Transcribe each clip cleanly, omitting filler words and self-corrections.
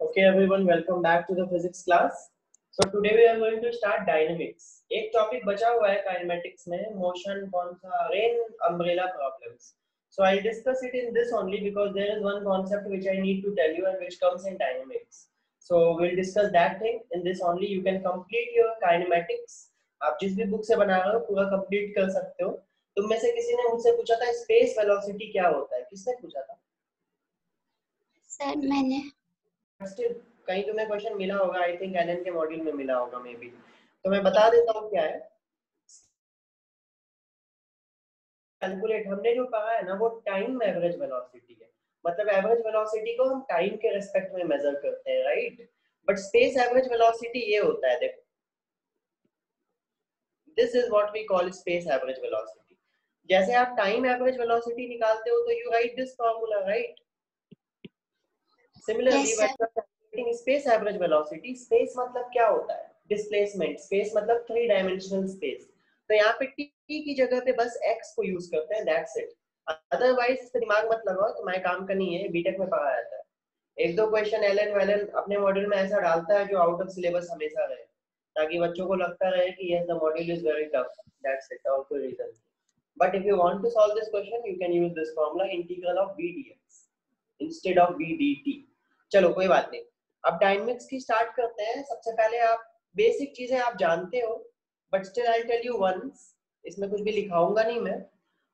Okay, everyone, welcome back to the physics class. So today we are going to start dynamics. एक topic बचा हुआ है kinematics में, motion कौन सा, rain umbrella problems. So I'll discuss it in this only because there is one concept which I need to tell you and which comes in dynamics. So we'll discuss that thing in this only. You can complete your kinematics. आप जिस भी book से बना रहे हो पूरा complete कर सकते हो. तुम में से किसी ने मुझसे पूछा था स्पेस वेलोसिटी क्या होता है? किसने पूछा था? सर मैंने. स्टिल कहीं तुम्हें क्वेश्चन मिला होगा, आई थिंक एनएन के मॉड्यूल में मिला होगा मे बी. तो मैं बता देता हूँ क्या है. कैलकुलेट हमने जो पढ़ा है ना वो टाइम एवरेज वेलोसिटी है. मतलब एवरेज वेलोसिटी को हम टाइम के रिस्पेक्ट में मेजर करते हैं, right? But space average velocity ये होता है, देखो, this is what we call space average velocity. जैसे आप टाइम एवरेज वेलोसिटी निकालते हो तो you write this formula, right? Similarly Yes, when you are calculating space average velocity, space मतलब क्या होता है? डिस्प्लेसमेंट. स्पेस मतलब 3 डायमेंशनल स्पेस. तो यहाँ पे t की जगह पे बस x को यूज करते हैं, दैट्स इट. अदरवाइज इस पे दिमाग मत लगाओ, तुम्हारे काम का नहीं है, बीटेक में पढ़ा जाता है. एक दो क्वेश्चन एलन वेलन अपने मॉड्यूल में ऐसा डालता है जो आउट ऑफ सिलेबस हमेशा रहे, ताकि बच्चों को लगता रहे कि yes the module is very tough, that's it, और कोई reason. But if you want to solve this question you can use this formula, integral of v dx instead of v dt. चलो कोई बात नहीं, अब डायनेमिक्स की start करते हैं. सबसे पहले आप बेसिक चीजें आप जानते हो, but still I tell you once. इसमें कुछ भी लिखाऊंगा नहीं मैं.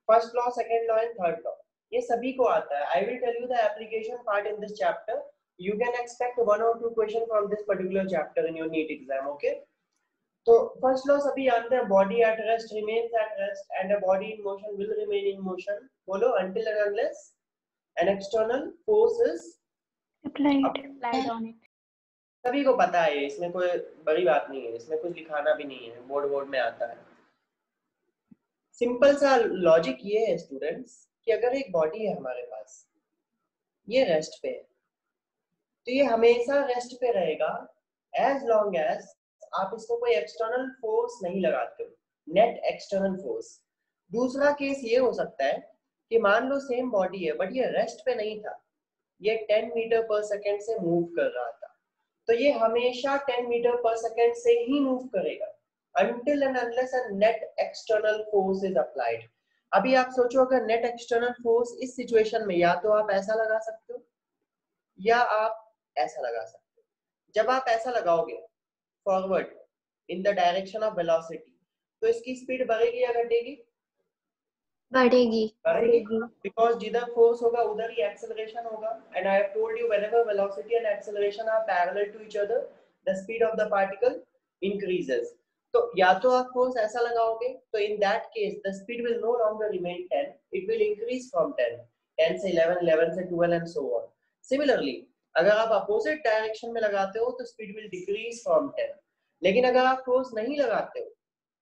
First law, second law and third law ये सभी को आता है. I will tell you the application part in this chapter. You can expect 1 or 2 question from this particular chapter in your NEET exam. Okay, तो first law सभी जानते हैं, body at rest remains at rest and a body in motion will remain in motion. बोलो, until and unless an external force is applied on it. सभी को पता है, इसमें कोई बड़ी बात नहीं है, इसमें कुछ लिखाना भी नहीं है, बोर्ड में आता है. सिंपल सा लॉजिक ये है स्टूडेंट्स कि अगर एक बॉडी है हमारे पास, ये रेस्ट पे है, तो ये हमेशा रेस्ट पे रहेगा एज लॉन्ग एज आप इसको कोई एक्सटर्नल फोर्स नहीं लगाते हो, नेट एक्सटर्नल फोर्स. दूसरा केस ये हो सकता है कि मान लो सेम बॉडी है बट ये रेस्ट पे नहीं था, ये 10 मीटर पर सेकेंड से मूव कर रहा था, तो ये हमेशा 10 मीटर पर सेकेंड से ही मूव करेगा until and unless a net external force is applied. अभी आप सोचो, अगर नेट एक्सटर्नल फोर्स इस सिचुएशन में या तो आप ऐसा लगा सकते हो या आप ऐसा लगा सकते हो. जब आप ऐसा लगाओगे forward in the direction of velocity, तो इसकी स्पीड बढ़ेगी या घटेगी? बढ़ेगी. बिकॉज जिधर फोर्स होगा उधर ही एक्सेलरेशन होगा. And I have told you whenever velocity and acceleration are parallel to each other the speed of the particle increases. तो या तो आप फोर्स ऐसा लगाओगे तो in that case the speed will no longer remain 10, it will increase from 10 से 11, 11 से 12 and so on. Similarly अगर आप अपोजिट डायरेक्शन में लगाते हो तो स्पीड विल डिक्रीज फ्रॉम 10. लेकिन अगर आप फोर्स नहीं लगाते हो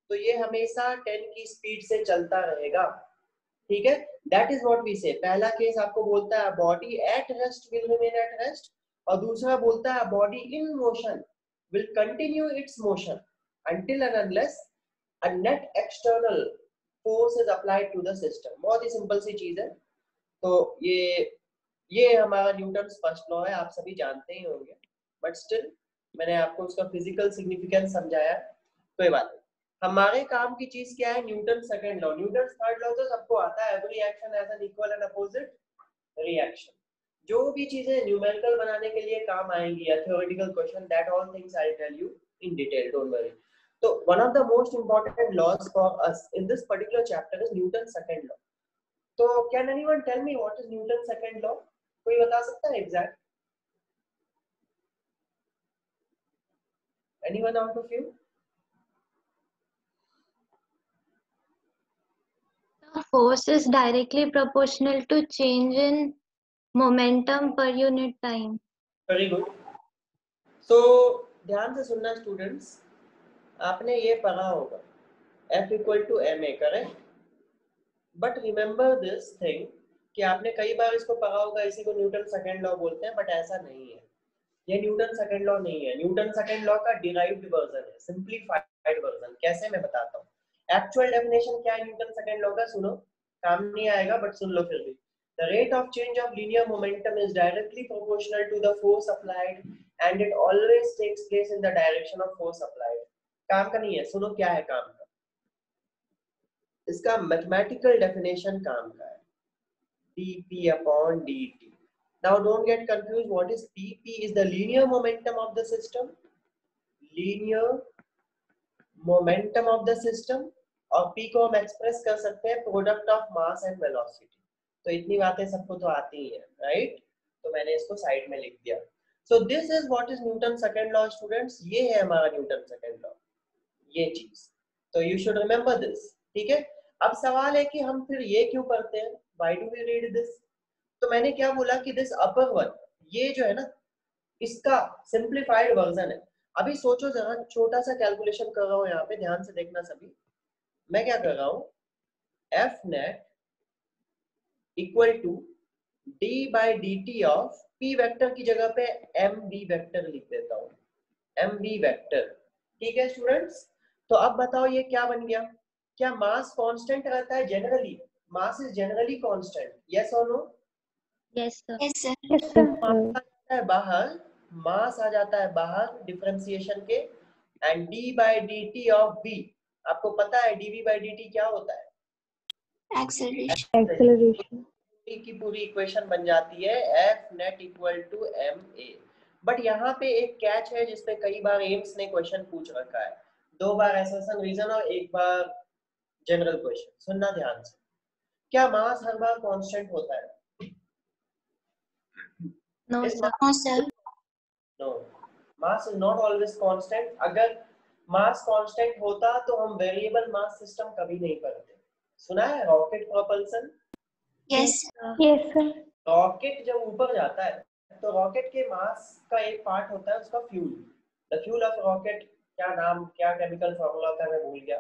तो ये हमेशा 10 की स्पीड से चलता रहेगा. ठीक है, दैट इज व्हाट वी से. पहला केस आपको बोलता है body at rest will remain at rest, और दूसरा बोलता है body in motion will continue its motion until and unless a net external force is applied to the system. बहुत ही सिंपल सी चीज है. तो ये हमारा न्यूटन्स फर्स्ट लॉ है, आप सभी जानते ही होंगे, बट स्टिल मैंने आपको उसका फिजिकल सिग्निफिकेंस समझाया, कोई बात नहीं. हमारे काम की चीज क्या है? Newton second law. Newton third law तो सबको आता है, every action has an equal and opposite reaction. जो भी चीजें न्यूमेरिकल बनाने के लिए काम आएंगी या theoretical question, that all things I tell you in detail, don't worry. So one of the most important laws for us in this particular chapter is Newton's second law. So can anyone tell me what is Newton's second law? कोई बता सकता है exact? Anyone out of you? The force is directly proportional to change in momentum per unit time. Very good. So ध्यान से सुनना students, आपने ये पढ़ा होगा F equal to ma, correct? But remember this thing कि आपने कई बार इसको पढ़ा होगा, इसी को न्यूटन सेकंड लॉ बोलते हैं, बट ऐसा नहीं है. ये न्यूटन सेकंड लॉ नहीं है. न्यूटन सेकंड लॉ का डिराइव्ड वर्जन है, सिंपलीफाइड वर्जन. कैसे, मैं बताता हूँ. एक्चुअल डेफिनेशन क्या है न्यूटन सेकंड लॉ का? सुनो, काम नहीं आएगा बट सुन लो फिर भी. The rate of change of linear momentum is directly proportional to the force applied and it always takes place in the direction of force applied. काम का नहीं है, सुनो क्या है काम का, इसका मैथमेटिकल डेफिनेशन काम का है, dp upon dt. Now don't get confused, what is p? P is the linear momentum of the system, linear momentum of the system, और p को हम एक्सप्रेस कर सकते हैं product of mass and velocity. तो इतनी बातें सबको तो आती ही है, राइट? तो मैंने इसको साइड में लिख दिया. So this is what is Newton second law students. ये है हमारा न्यूटन सेकंड लॉ, ये चीज. तो यू शुड रिमेंबर दिस, ठीक है? अब सवाल है कि हम फिर ये क्यों पढ़ते हैं, why do we read this? तो मैंने क्या बोला कि दिस अपर वन, ये जो है ना, इसका सिंप्लीफाइड वर्जन है. अभी सोचो जरा, छोटा सा कैलकुलेशन कर रहा हूँ यहाँ पे, ध्यान से देखना सभी. मैं क्या कर रहा हूँ, F net equal to d by d t of p vector की जगह पे एम बी वेक्टर लिख देता हूँ, एम बी वेक्टर. ठीक है स्टूडेंट्स? तो अब बताओ ये क्या बन गया? क्या मास कांस्टेंट रहता है generally? Mass is generally constant, yes और no? Yes, sir. Yes, sir. Mass आ जाता है बाहर, मास आ जाता है बाहर डिफरेंशिएशन के, and d by d t of b, आपको पता है डीवी बाई डी टी क्या होता है? Acceleration. की पूरी इक्वेशन बन जाती है F net equal to m a. But यहाँ पे एक कैच है जिसमें कई बार एम्स ने क्वेश्चन पूछ रखा है, 2 बार एसर्शन रीजन और 1 बार जनरल क्वेश्चन. सुनना ध्यान से, क्या मास हर बार कांस्टेंट होता है? No, Is sir. No, sir. No, mass is not always constant. अगर मास कांस्टेंट होता तो हम वेरिएबल मास सिस्टम कभी नहीं पढ़ते. सुना है rocket propulsion? Yes. Yes, sir. Rocket जब ऊपर जाता है तो रॉकेट के मास का एक पार्ट होता है उसका fuel. The fuel of rocket, क्या नाम, क्या केमिकल फॉर्मूला होता है मैं भूल गया,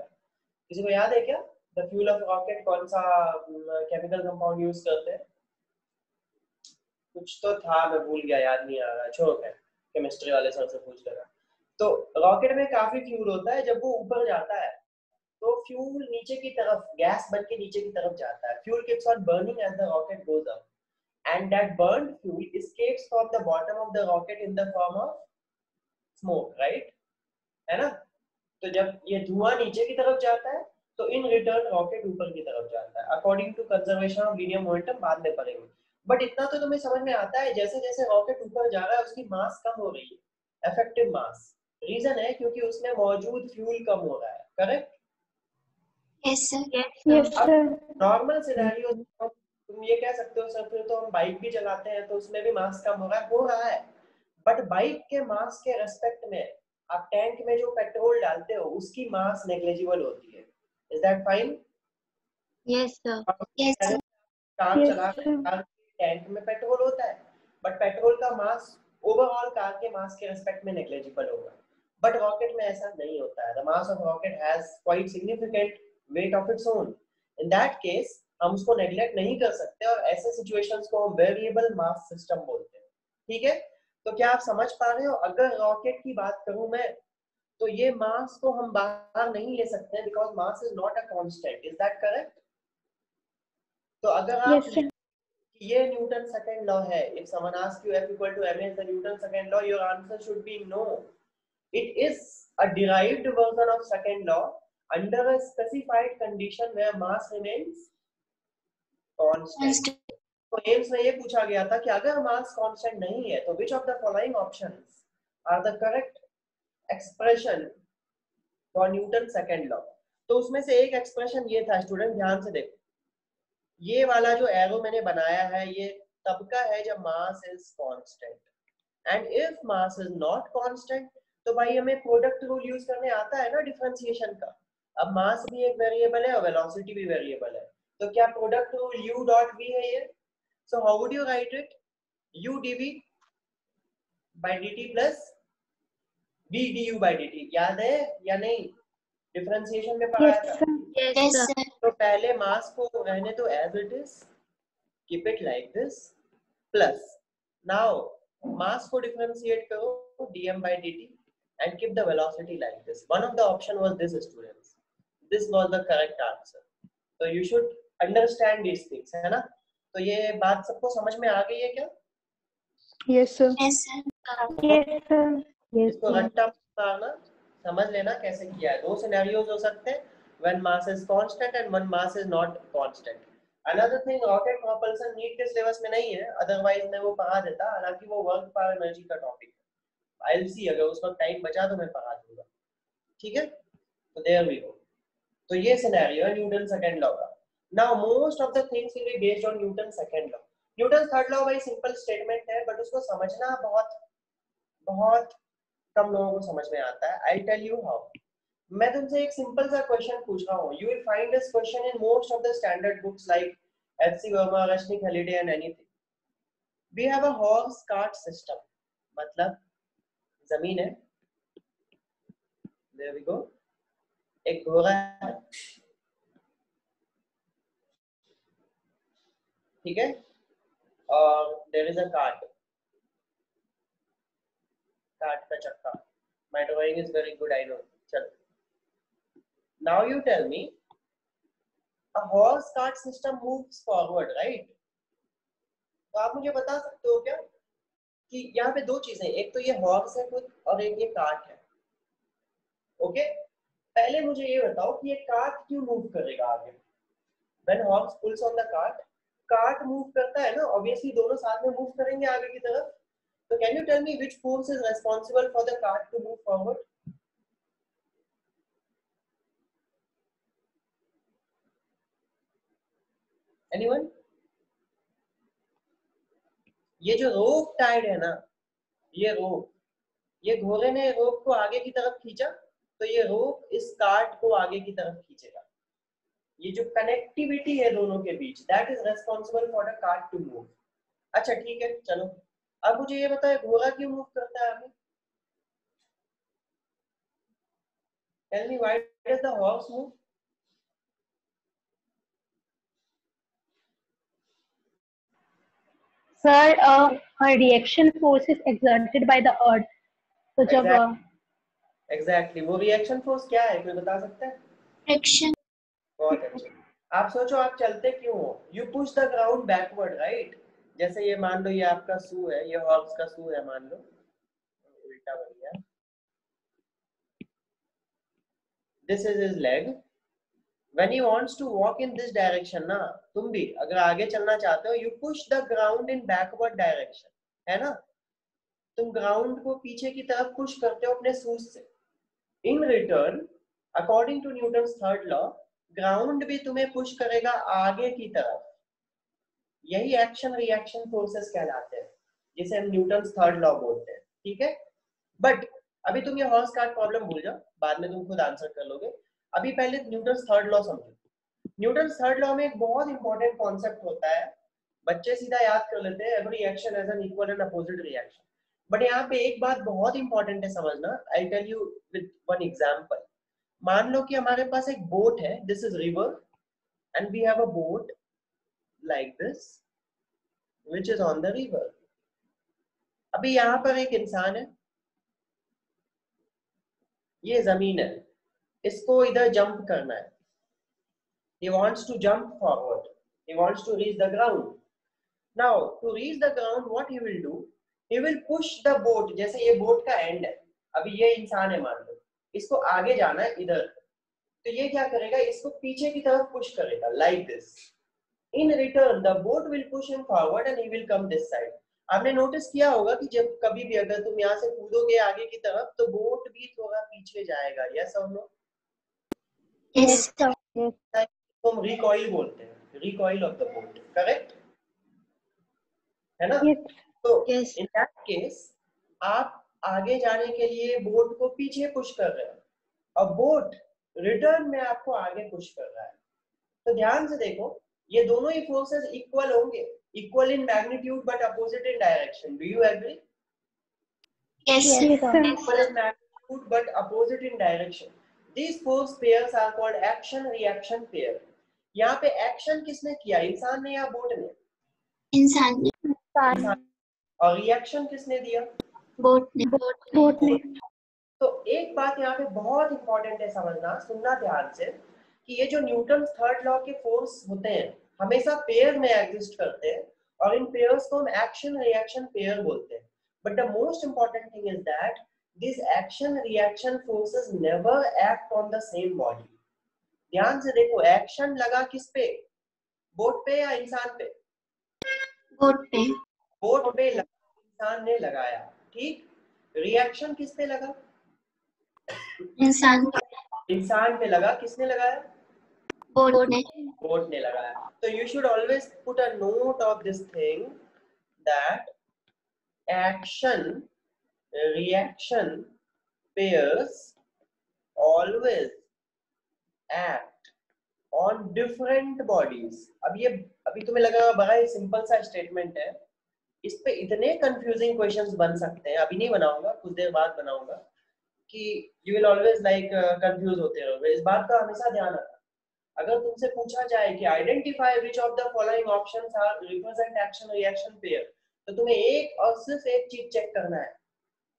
किसी को याद है क्या? द फ्यूल ऑफ रॉकेट कौन सा केमिकल कंपाउंड यूज करते हैं? कुछ तो था, मैं भूल गया, याद नहीं आ रहा, छोड़ो, केमिस्ट्री वाले सर से पूछ लेना. तो रॉकेट में काफी फ्यूल होता है, जब वो ऊपर जाता है तो फ्यूल नीचे की तरफ, गैस बन के नीचे की तरफ जाता है. Fuel keeps on burning as the rocket goes up, and that burned fuel escapes from the bottom of the rocket in the form of smoke, right? है ना? तो जब ये धुआं नीचे की तरफ जाता है तो इन रिटर्न रॉकेट ऊपर की तरफ जाता है according to conservation of linear momentum. बाद में पढ़ेंगे. बट इतना तो तुम्हें समझ में आता है, जैसे जैसे रॉकेट ऊपर जा रहा है उसकी मास कम हो रही है, इफेक्टिव मास. रीजन है क्योंकि उसमें मौजूद फ्यूल कम हो रहा है, correct? Yes, sir. Yes, sir. Normal scenario तुम ये कह सकते हो सर फिर तो हम बाइक भी चलाते हैं तो उसमें भी मास कम हो रहा है. बट बाइक के मास के रेस्पेक्ट में आप टैंक में जो पेट्रोल डालते हो उसकी मास नेग्लिजिबल होती है. Is that fine? Yes, sir. Yes, sir. Car चला कार टैंक में पेट्रोल होता है, बट पेट्रोल का मास ओवरऑल कार के मास के रेस्पेक्ट में नेग्लिजिबल होगा. बट रॉकेट में ऐसा नहीं होता है. The mass of rocket has quite significant weight of its own. In that case हम उसको नेग्लेक्ट नहीं कर सकते और ऐसे सिचुएशंस को हम वेरिएबल मास सिस्टम बोलते हैं. ठीक है? तो क्या आप समझ पा रहे हो? अगर रॉकेट की बात करूं मैं तो ये मास को हम बाहर नहीं ले सकते because mass is not a constant. Is that correct? तो अगर आप ये न्यूटन सेकंड लॉ है, if someone ask you F equal to ma is the Newton second law, your answer should be no. It is a derived version of second law under a specified condition where mass remains constant. तो AIIMS में ये पूछा गया था कि अगर mass constant नहीं है तो which of the following options are the correct expression for Newton second law. तो उसमें से एक एक्सप्रेशन ये था, स्टूडेंट ध्यान से देखो, ये वाला जो एरो मैंने बनाया है ये तब का है जब mass is constant. And if mass is not constant तो भाई हमें प्रोडक्ट रूल यूज करने आता है ना डिफरेंशिएशन का. अब मास भी एक वेरिएबल है और वेलोसिटी भी वेरिएबल है, तो क्या product rule u dot v है ये? So how would you right it? u dv by dt plus v du by dt. याद है या नहीं? डिफरेंशिएशन में पढ़ाया था. Yes, sir. तो पहले मास को रहने दो as it is, keep it like this, plus now mass को डिफरेंशिएट करो dm by dt and keep the velocity like this. One of the option was this, students. This was the correct answer. So you should understand these things, है ना? तो ये बात सबको समझ में आ गई है क्या? Yes, sir. Yes, sir. Yes, sir. Yes, इसको sir. रट्टा मारना, समझ लेना कैसे किया है। दो सिनेरियोज हो सकते हैं, when mass is constant and when mass is not constant. Another thing, rocket propulsion NEET के सिलेबस में नहीं है, अदरवाइज मैं वो पढ़ा देता, हालांकि वो वर्क पावर एनर्जी का टॉपिक है। I'll see, अगर उस वक्त टाइम बचा तो मैं पढ़ा दूंगा, ठीक है। तो there we go. तो ये सिनेरियो है न्यूटन सेकंड लॉ का। Now most of the things will be based on Newton second law. Newton third law भाई सिंपल स्टेटमेंट है, बट उसको समझना बहुत बहुत कम लोगों को समझ में आता है। I tell you how. मैं तुमसे एक सिंपल सा क्वेश्चन पूछ रहा हूँ, you will find this question in most of the standard books like HC Verma, Resnick Halliday and anything. We have a horse cart system, मतलब जमीन है, देयर वी गो, एक घोड़ा है, ठीक है, और there is a cart, cart का चक्का। My drawing is very good, I know. चलो, now you tell me, a horse cart system moves forward, right? तो आप मुझे बता सकते हो क्या कि यहाँ पे दो चीजें, एक तो ये हॉर्स है खुद और एक ये कार्ट है, ओके। पहले मुझे ये बताओ कि ये कार्ट क्यों मूव करेगा आगे? When horse pulls on the cart, cart move करता है ना, ऑब्वियसली दोनों साथ में मूव करेंगे आगे की तरफ। तो can you tell me which force is responsible for the cart to move forward? Anyone? ये जो रोप टाइड है ना, ये रोप, ये घोड़े ने रोप को आगे की तरफ खींचा, तो ये रोप इस कार्ट को आगे की तरफ खींचेगा। ये जो कनेक्टिविटी है दोनों के बीच, that is responsible for the cart to move. अच्छा ठीक है, चलो अब मुझे ये बताओ घोड़ा क्यों मूव करता है आगे? Tell me why does the horse move? Sir, a reaction force is exerted by the earth. तो जब एग्जैक्टली, वो रिएक्शन फोर्स क्या है, कोई बता सकता है? फ्रिक्शन। बहुत अच्छा। आप सोचो आप चलते क्यों हो? You push the ground backward, right? जैसे ये मान लो ये आपका शू है, ये हॉर्स का शू है, मान लो उल्टा बन गया, this is his leg. When he wants to walk in this direction ना, तुम भी अगर आगे चलना चाहते हो, you push the ground in backward direction, है ना? तुम ग्राउंड को पीछे की तरफ पुश करते हो अपने शूज से। In return, according to Newton's third law, ground भी तुम्हें पुश करेगा आगे की तरफ। यही एक्शन रिएक्शन फोर्सेस कहलाते हैं, जिसे हम न्यूटन्स थर्ड लॉ बोलते हैं, ठीक है। बट अभी तुम ये हॉर्स कार्ट प्रॉब्लम भूल जाओ, बाद में तुम खुद आंसर कर लोगे। अभी पहले न्यूटन्स थर्ड लॉ समझो। न्यूटन्स थर्ड लॉ में एक बहुत इंपॉर्टेंट कॉन्सेप्ट होता है, बच्चे सीधा याद कर लेते हैं, every action has an equal and opposite reaction. But यहाँ पे एक बात बहुत इंपॉर्टेंट है समझना, I tell you with one example. मान लो कि हमारे पास एक बोट है, this is river and we have a boat like this which is on the river. अभी यहाँ पर एक इंसान है, ये जमीन है, इसको इधर जंप करना है। He wants to jump forward. He wants to reach the ground. Now, to reach the ground, what he will do? He will push the boat. जैसे ये बोट का एंड है, अभी ये इंसान है मान लो, इसको आगे जाना है इधर, तो ये क्या करेगा, इसको पीछे की तरफ पुश करेगा, like this. In return, the boat will push him forward and he will come this side. आपने नोटिस किया होगा कि जब कभी भी अगर तुम यहाँ से कूदोगे आगे की तरफ, तो बोट भी थोड़ा पीछे जाएगा, yes or no? Yes, sir. तो हम रिकॉइल बोलते हैं, recoil of the boat, correct है ना? Yes. तो Yes. इन दैट केस आप आगे जाने के लिए बोट को पीछे पुश कर रहे हो और बोट रिटर्न में आपको आगे पुश कर रहा है। तो ध्यान से देखो, ये दोनों ही फोर्सेस इक्वल होंगे, equal in magnitude but opposite in direction. Do you agree? Yes, sir. Yes, sir. Equal in magnitude but opposite in direction. These force pairs are called action reaction pair. यहाँ पे action किसने किया, इंसान ने या boat ने? इंसान ने, इंसान। और रिएक्शन किसने दिया? बोट ने। बोट ने। तो एक बात यहाँ पे बहुत इंपॉर्टेंट है समझना, सुनना ध्यान से, कि ये जो न्यूटन थर्ड लॉ के फोर्स होते हैं हमेशा पेयर में एग्जिस्ट करते हैं, और इन पेयर्स को हम एक्शन रिएक्शन पेयर बोलते हैं। but the most important thing is that these action reaction forces never act on the same body. ध्यान से देखो, एक्शन लगा किस पे, बोट पे या इंसान पे? बोट पे। बोट पे लगा, इंसान ने लगाया, ठीक। रिएक्शन किस पे लगा? इंसान इंसान पे लगा, किसने लगाया? बोट ने। बोट ने लगाया। तो you should always put a note of this thing that action reaction pairs always act on different bodies. अभी तुम्हें लगा बड़ा ही सिंपल सा स्टेटमेंट है, इस पे इतने कंफ्यूजिंग क्वेश्चंस बन सकते हैं, अभी नहीं बनाऊंगा, कुछ देर बाद बनाऊंगा, कि you will always like confuse होते रहोगे। इस बात का हमेशा ध्यान रखना, अगर तुमसे पूछा जाए कि identify which of the following options are represent action reaction pair, तो तुम्हें एक और सिर्फ एक चीज चेक करना है।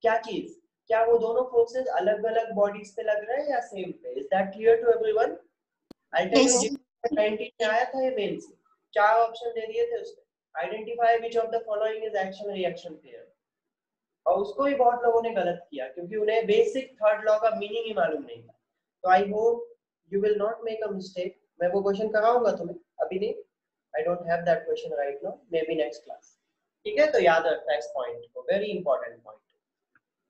क्या चीज? क्या वो दोनों फोर्सेस अलग अलग बॉडीज पे लग रहे हैं या सेम पे? Is that clear to everyone? I tell you, 19 में आया था ये मेन से, 4 ऑप्शन दे दिए थे उसने, identify which of the following is action reaction pair, और उसको भी बहुत लोगों ने गलत किया क्योंकि उन्हें बेसिक थर्ड लॉ का मीनिंग ही मालूम नहीं था। तो I hope you will not make a mistake. मैं वो क्वेश्चन कराऊंगा तुम्हें, अभी नहीं, I don't have that question right now, maybe next class, ठीक है? तो याद रखना इस पॉइंट को, वेरी इंपॉर्टेंट पॉइंट।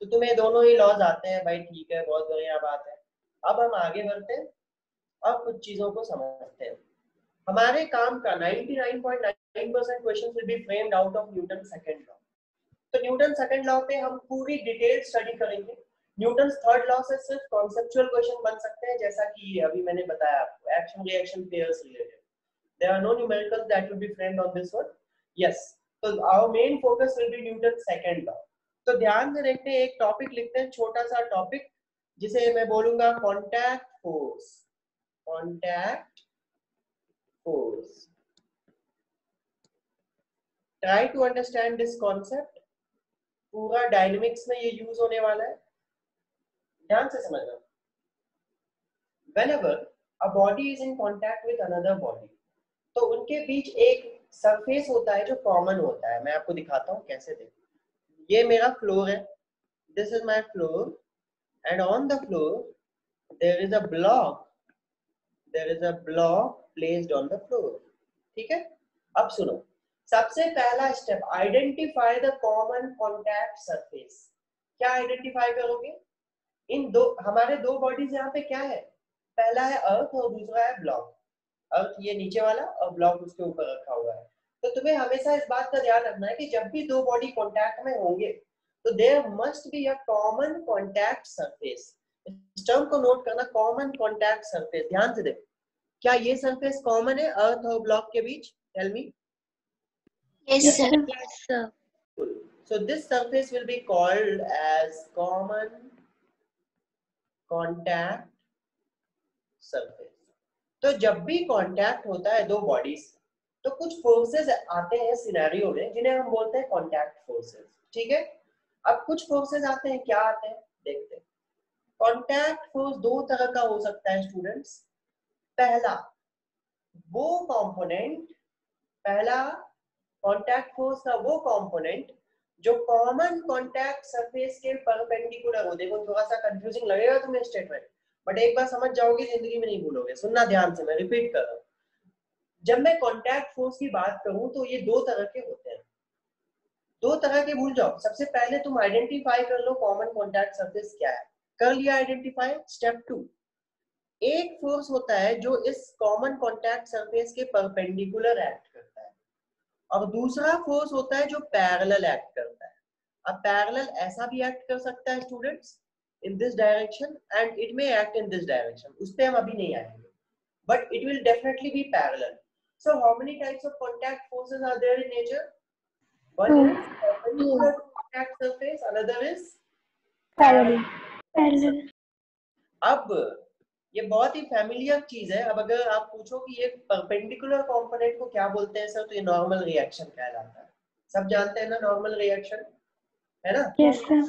तो तुम्हें दोनों ही लॉज आते हैं भाई, ठीक है, बहुत बढ़िया बात है। अब हम आगे बढ़ते हैं और कुछ चीजों को समझते हैं। हमारे काम का 99.9% question will be framed out of Newton second law. तो न्यूटन सेकंड लॉ पे हम पूरी डिटेल स्टडी करेंगे। न्यूटन थर्ड लॉ से सिर्फ कॉन्सेप्चुअल क्वेश्चन बन सकते हैं, जैसा कि अभी मैंने बताया आपको, action reaction pairs related. There are no numericals that will be framed on this one. Yes, तो our main focus will be Newton second law. तो ध्यान से देखते हैं, एक टॉपिक लिखते हैं, छोटा सा टॉपिक, जिसे मैं बोलूंगा contact force. Contact force, try to understand this concept. पूरा डायनेमिक्स में ये यूज होने वाला है, ध्यान से समझना। Whenever a body is in contact with another body, तो उनके बीच एक सरफेस होता है जो कॉमन होता है। मैं आपको दिखाता हूँ कैसे। देखो, ये मेरा फ्लोर है, this is my floor, and on the floor there is a block, placed on the floor, ठीक है? अब सुनो, सबसे पहला step, identify the common contact surface. क्या आइडेंटिफाई करोगे? इन दो, हमारे दो बॉडीज यहाँ पे क्या है, पहला है अर्थ और दूसरा है ब्लॉक। अर्थ ये नीचे वाला और ब्लॉक उसके ऊपर रखा हुआ है। तो तुम्हें हमेशा इस बात का ध्यान रखना है कि जब भी दो बॉडी कांटेक्ट में होंगे तो there must be a common contact surface. इस टर्म को नोट करना, कॉमन कांटेक्ट सरफेस। ध्यान से देखो, क्या ये सरफेस कॉमन है अर्थ और ब्लॉक के बीच? Tell me. Yes sir. Yes, sir. So this surface will be called as common contact surface। तो जब भी कांटेक्ट होता है दो बॉडीज, तो कुछ फोर्सेस आते हैं सिनेरियो में, जिन्हें हम बोलते हैं कांटेक्ट फोर्सेस, ठीक है? अब कुछ फोर्सेस आते हैं, क्या आते हैं देखते हैं। कांटेक्ट फोर्स दो तरह का हो सकता है स्टूडेंट्स। पहला वो कंपोनेंट, पहला कांटेक्ट फोर्स का वो कंपोनेंट जो कॉमन कांटेक्ट सरफेस के परपेंडिकुलर हो। देखो, थोड़ा सा कंफ्यूजिंग लगेगा तुम्हें स्टेटमेंट, बट एक बार समझ जाओगे, जिंदगी में नहीं भूलोगे। सुनना ध्यान से, मैं रिपीट कर रहा हूँ। जब मैं कांटेक्ट फोर्स की बात करूं तो ये दो तरह के होते हैं, दो तरह के भूल जाओ। सबसे पहले तुम आइडेंटिफाई कर लो कॉमन कांटेक्ट सरफेस क्या है। कर लिया आइडेंटिफाई? स्टेप 2, एक फोर्स होता है जो इस कॉमन कांटेक्ट सरफेस के परपेंडिकुलर एक्ट करता है, और दूसरा फोर्स होता है जो पैरेलल एक्ट करता है। अब पैरेलल ऐसा भी एक्ट कर सकता है students, in this direction, and it may act in this direction, उस पे हम अभी नहीं आएंगे, but it will definitely be parallel. So how many types of contact forces are there in nature? One is perpendicular to contact surface, another is parallel. अब ये बहुत ही familiar चीज है। अब अगर आप पूछो कि ये परपेंडिकुलर कंपोनेंट को क्या बोलते हैं सर, तो ये नॉर्मल रिएक्शन कहलाता है। सब जानते हैं ना नॉर्मल रिएक्शन, है ना? Yes, sir.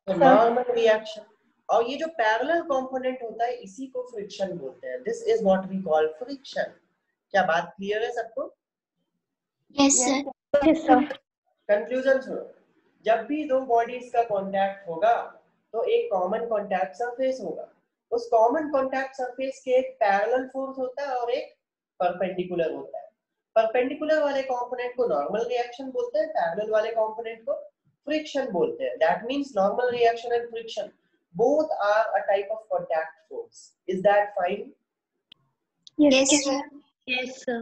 तो नॉर्मल रिएक्शन। और ये जो पैरेलल कंपोनेंट होता है, इसी को फ्रिक्शन बोलते हैं। This is what we call friction. क्या बात क्लियर है सबको? Yes sir. Yes, sir. Conclusion सुनो, जब भी दो बॉडीज का कांटेक्ट होगा तो एक कॉमन कांटेक्ट सरफेस होगा। उस कॉमन कांटेक्ट सरफेस के एक पैरेलल फोर्स होता है और एक परपेंडिकुलर होता है। परपेंडिकुलर वाले कंपोनेंट को नॉर्मल रिएक्शन बोलते हैं, पैरेलल वाले कंपोनेंट को फ्रिक्शन बोलते हैं। That means normal reaction and friction both are a type of contact force. Is that fine? Yes, sir. Yes, sir.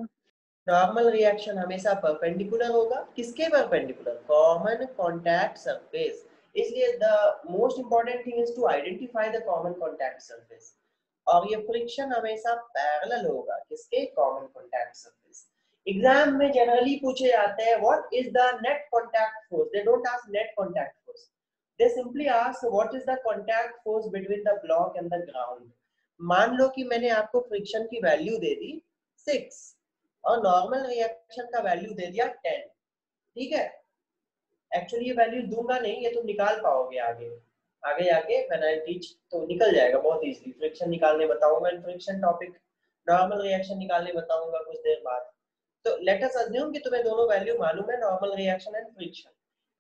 Normal reaction हमेशा परपेंडिकुलर होगा। किसके परपेंडिकुलर? Common contact surface. इसलिए the most important thing is to identify the common contact surface. और ये friction हमेशा parallel होगा किसके? Common contact surface. Exam में जनरली पूछे जाते हैं what is the net contact force. They don't ask net contact force, they simply ask what is the contact force between the block and the ground. मान लो कि मैंने आपको friction की वैल्यू दे दी 6 और नॉर्मल रिएक्शन का वैल्यू दे दिया 10, ठीक है? एक्चुअली ये वैल्यू दूंगा नहीं, ये तुम निकाल पाओगे आगे आगे व्हेन आई टीच तो निकल जाएगा बहुत इजीली। फ्रिक्शन निकालने बताऊंगा इन फ्रिक्शन टॉपिक, नॉर्मल रिएक्शन निकालने बताऊंगा कुछ देर बाद। तो लेट अस अज्यूम कि तुम्हें दोनों वैल्यू मालूम है, normal reaction and friction,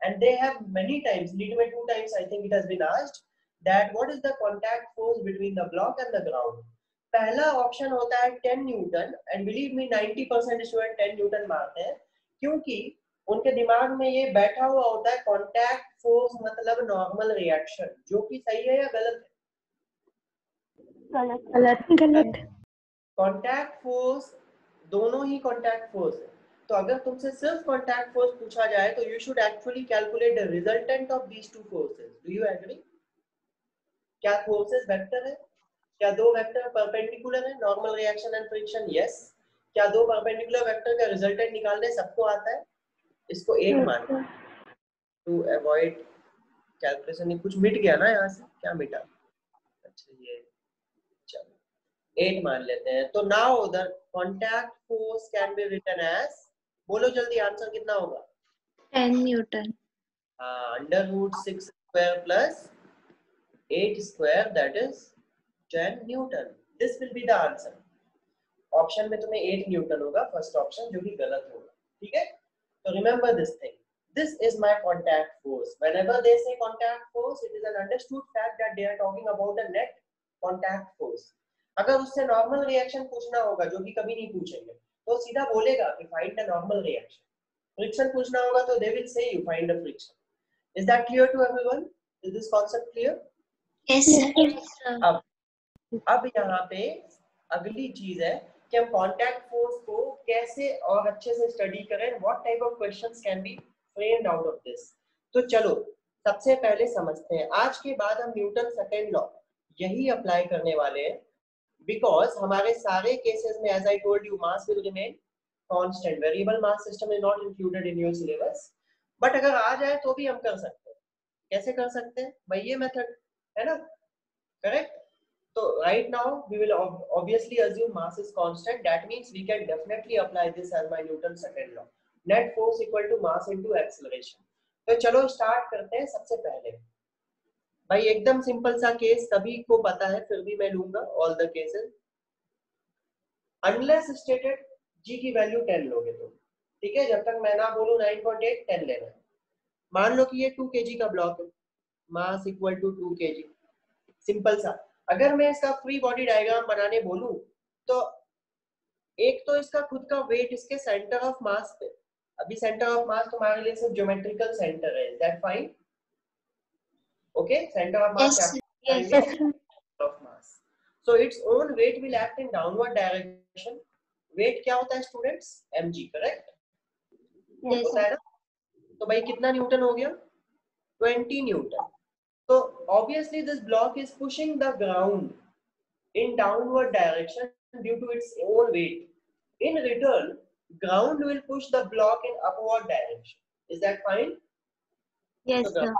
and they have many times, lead में 2 times I think it has been asked that what is the contact force between the block and the ground. पहला option होता है 10 Newton and believe me 90% student 10 Newton मारते हैं क्योंकि उनके दिमाग में ये बैठा हुआ होता है कॉन्टैक्ट फोर्स मतलब नॉर्मल रिएक्शन, जो कि सही है या गलत है? गलत। कॉन्टैक्ट फोर्स दोनों ही कॉन्टैक्ट फोर्स है। तो अगर तुमसे सिर्फ कॉन्टैक्ट फोर्स पूछा जाए तो you should actually calculate the resultant of these two forces. Do you agree? क्या फोर्सेस वेक्टर है? क्या दो वेक्टर परपेंडिकुलर है? Normal reaction and friction, yes. क्या दो परपेंडिकुलर वेक्टर का रिजल्टेंट निकालने सबको आता है? इसको 8 मान टू अवॉइड कैलकुलेशन। कुछ मिट गया ना यहाँ से? क्या मिटा? अच्छा ये चलो 8 मान लेते हैं। तो now the contact force can be written as, बोलो जल्दी आंसर कितना होगा? 10 Newton. √6 square plus 8 square, that is 10 Newton. This will be the answer. Option में तुम्हें 8 न्यूटन होगा, फर्स्ट ऑप्शन, जो कि गलत होगा, ठीक है? तो remember this thing, this is my contact force. Whenever they say contact force, it is an understood fact that they are talking about the net contact force. अगर उससे नॉर्मल रिएक्शन पूछना होगा, जो कि कभी नहीं पूछेंगे, तो सीधा बोलेगा कि find the normal reaction. Friction पूछना होगा तो they will say you find the friction. Is that clear to everyone? Is this concept clear? Yes, sir. Yes, sir. अब यहाँ पे अगली चीज है कि हम कांटेक्ट फोर्स को कैसे और अच्छे से स्टडी करें। What type of questions can be framed out of this. तो चलो सबसे पहले समझते हैं। आज के बाद हम न्यूटन सेकंड लॉ यही अप्लाई करने वाले हैं, बिकॉज हमारे सारे केसेस में as I told you mass will remain constant, variable mass system is not included in your syllabus. But अगर आ जाए तो भी हम कर सकते हैं। कैसे कर सकते हैं भाई? ये मेथड है ना, correct? So right now we will obviously assume mass is constant. That means we can definitely apply this as my Newton's second law. Net force equal to mass into acceleration. तो चलो start करते हैं। सबसे पहले भाई एकदम simple सा case, सभी को पता है, फिर भी मैं लूंगा all the cases. Unless stated g की वैल्यू 10 लोगे तो ठीक है, जब तक मैं ना बोलूं 9.8 10 लेना है। मान लो कि ये 2 kg का ब्लॉक है, mass equal to 2 kg, simple सा। अगर मैं इसका फ्री बॉडी डायग्राम बनाने बोलूं तो एक तो इसका खुद का वेट इसके सेंटर ऑफ मास पे, अभी सेंटर ऑफ मास तुम्हारे लिए सिर्फ ज्योमेट्रिकल सेंटर है, is that fine? Okay, centre of mass Yes, of mass, so its own weight will act in downward direction. Weight क्या होता है स्टूडेंट्स? mg, correct? yes, होता है ना? तो भाई कितना न्यूटन हो गया? 20 Newton. So obviously this block is pushing the ground in downward direction due to its own weight. In return, ground will push the block in upward direction. Is that fine? yes, So sir.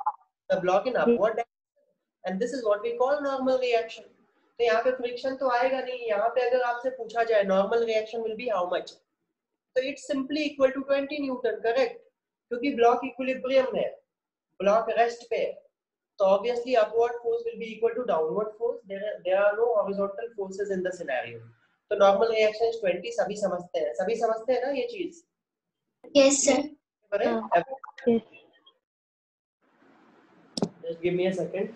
the block in upward direction, and this is what we call normal reaction. तो यहाँ पे friction तो आएगा नहीं। यहाँ पे अगर आपसे पूछा जाए normal reaction will be how much, तो it's simply equal to 20 newton, correct? क्योंकि ब्लॉक इक्विलिब्रियम है, ब्लॉक रेस्ट पे है, so obviously upward force will be equal to downward force. There are no horizontal forces in the scenario. तो normal reaction is 20, सभी समझते हैं ना ये चीज? Yes, sir. Correct? Just give me a second.